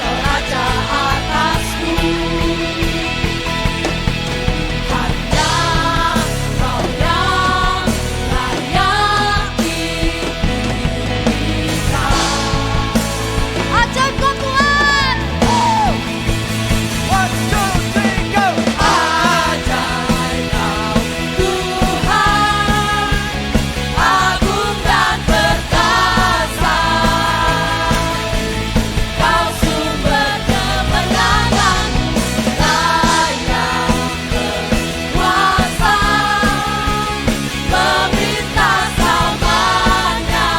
S2: Kau Raja atasku, hanya Kau yang layak diberikan.
S1: Ajaib kau Tuhan.
S4: One, two, three, go.
S2: Ajaib Kau Tuhan, agung dan perkasa. Kau sumber kemenangan, layak berkuasa, memerintah selamanya.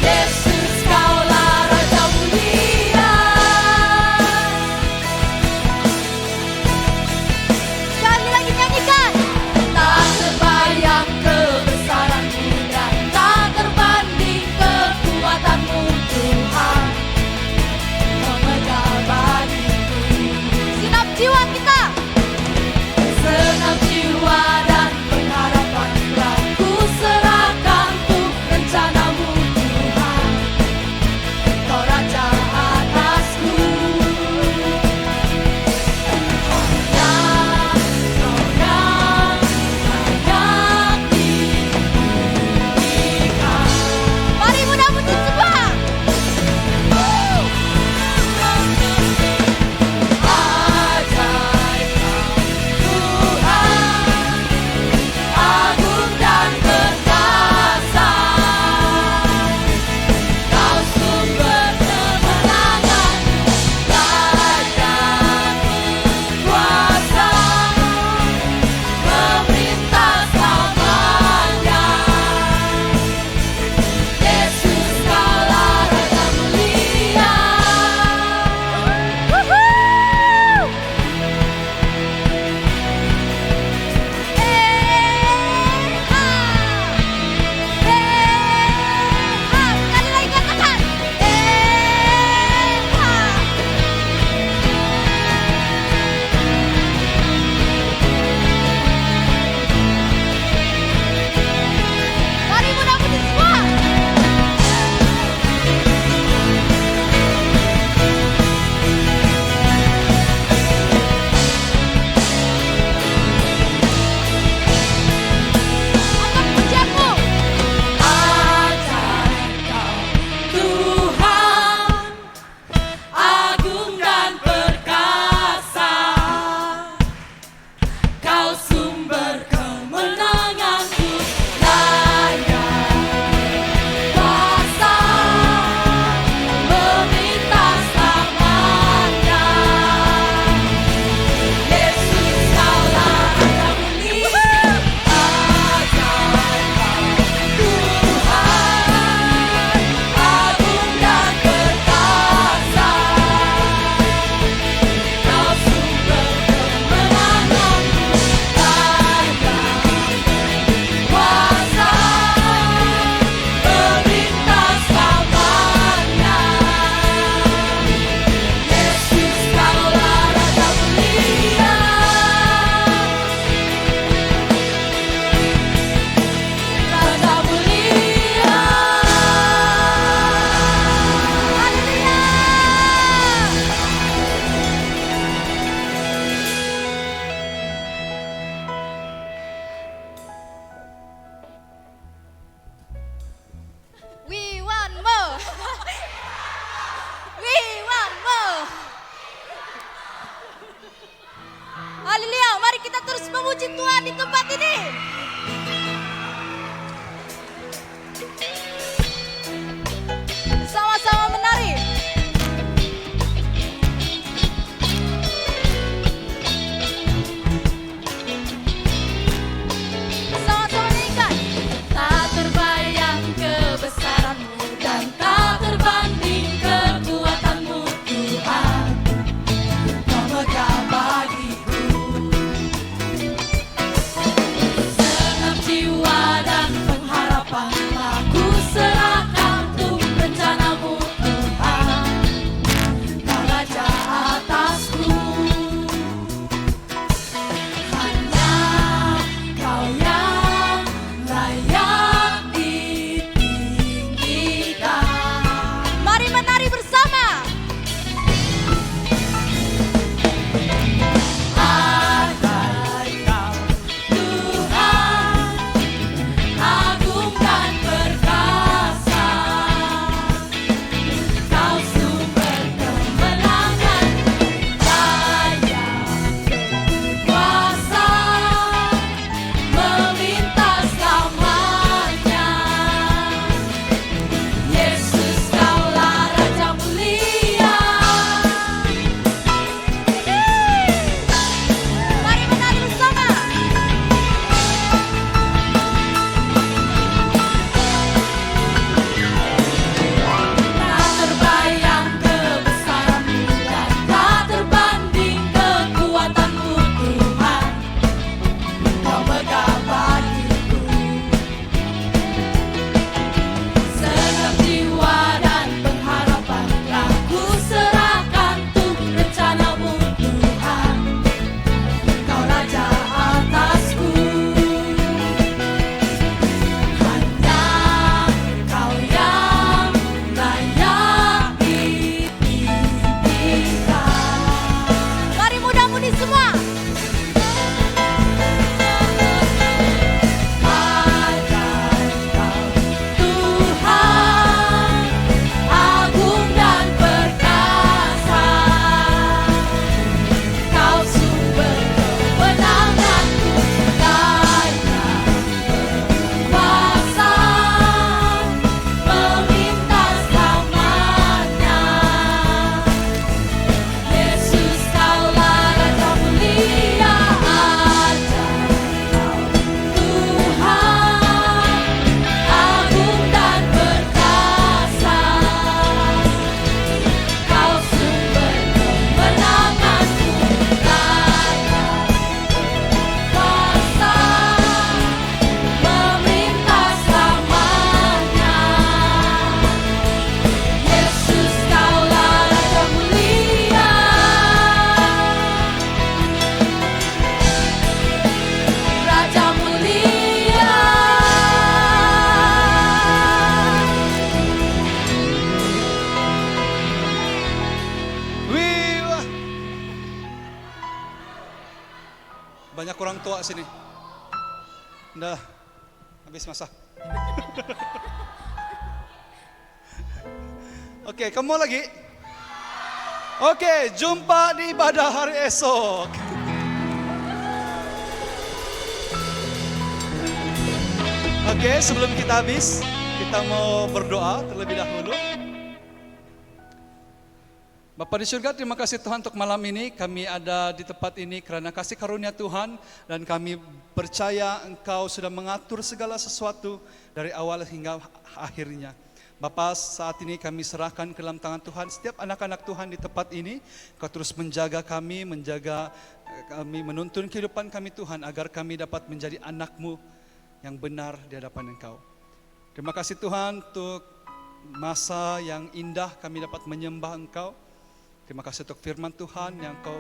S2: Yesus Kaulah Raja mulia.
S1: Sekali lagi nyanyikan.
S2: Tak terbayang kebesaran-Mu dan tak terbanding kekuatan-Mu Tuhan, memegang bagiku.
S1: Sinap jiwa kita.
S2: Senang jiwa dan pengharapan Tuhan, ku serahkan tuh rencana-Mu Tuhan. Kau Raja atasku, hanya Kau yang layak diberikan.
S1: Mari mudah puji semua.
S2: Ajaib Kau Tuhan, agung dan perkasa. Kau sumber kemenangan, layak berkuasa, memerintah selamanya. Yesus Kaulah Raja mulia.
S1: Sekali lagi katakan. Mari mudah puji semua. Angkat pujianmu.
S2: Ajaib Kau Tuhan, agung dan perkasa. Kau sumber kemenanganku, layak kuasa, memerintah selamanya. Yesus Kaulah Raja mulia. Ajaib Kau Tuhan, agung dan perkasa. Kau sumber kemenanganku, layak berkuasa, memerintah selamanya. Yesus Kaulah Raja mulia. Raja mulia.
S1: We want more. We want more. Haleluya, mari kita terus memuji Tuhan di tempat ini. Sama-sama menari. Sama-sama nyanyikan.
S2: Tak terbayang kebesaran-Mu dan tak terbanding kekuatan-Mu Tuhan, memegang bagiku.
S4: tua sini. Udah, habis masa. Oke, kamu lagi? Oke, jumpa di ibadah hari esok. Oke, sebelum kita habis, kita mau berdoa terlebih dahulu. Bapa di surga, terima kasih Tuhan untuk malam ini. Kami ada di tempat ini karena kasih karunia Tuhan. Dan kami percaya Engkau sudah mengatur segala sesuatu dari awal hingga akhirnya. Bapa, saat ini kami serahkan ke dalam tangan Tuhan setiap anak-anak Tuhan di tempat ini. Kau terus menjaga kami, menuntun kehidupan kami Tuhan, agar kami dapat menjadi anak-Mu yang benar di hadapan Engkau. Terima kasih Tuhan untuk masa yang indah kami dapat menyembah Engkau. Terima kasih untuk firman Tuhan yang Kau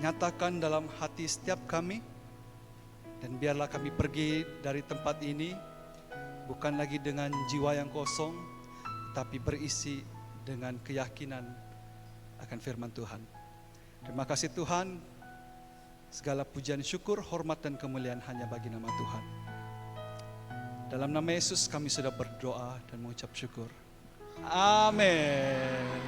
S4: nyatakan dalam hati setiap kami. Dan biarlah kami pergi dari tempat ini bukan lagi dengan jiwa yang kosong, tapi berisi dengan keyakinan akan firman Tuhan. Terima kasih Tuhan. Segala pujian, syukur, hormat dan kemuliaan hanya bagi nama Tuhan. Dalam nama Yesus kami sudah berdoa dan mengucap syukur. Amin.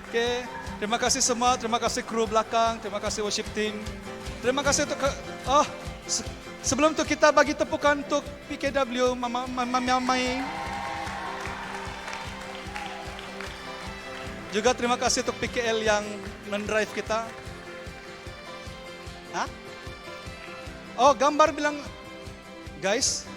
S4: Oke, terima kasih semua, terima kasih kru belakang, terima kasih worship team. Terima kasih untuk sebelum itu kita bagi tepukan untuk PKW Mamai. Juga terima kasih untuk PKL yang mendrive kita. Hah? Oh, gambar bilang guys,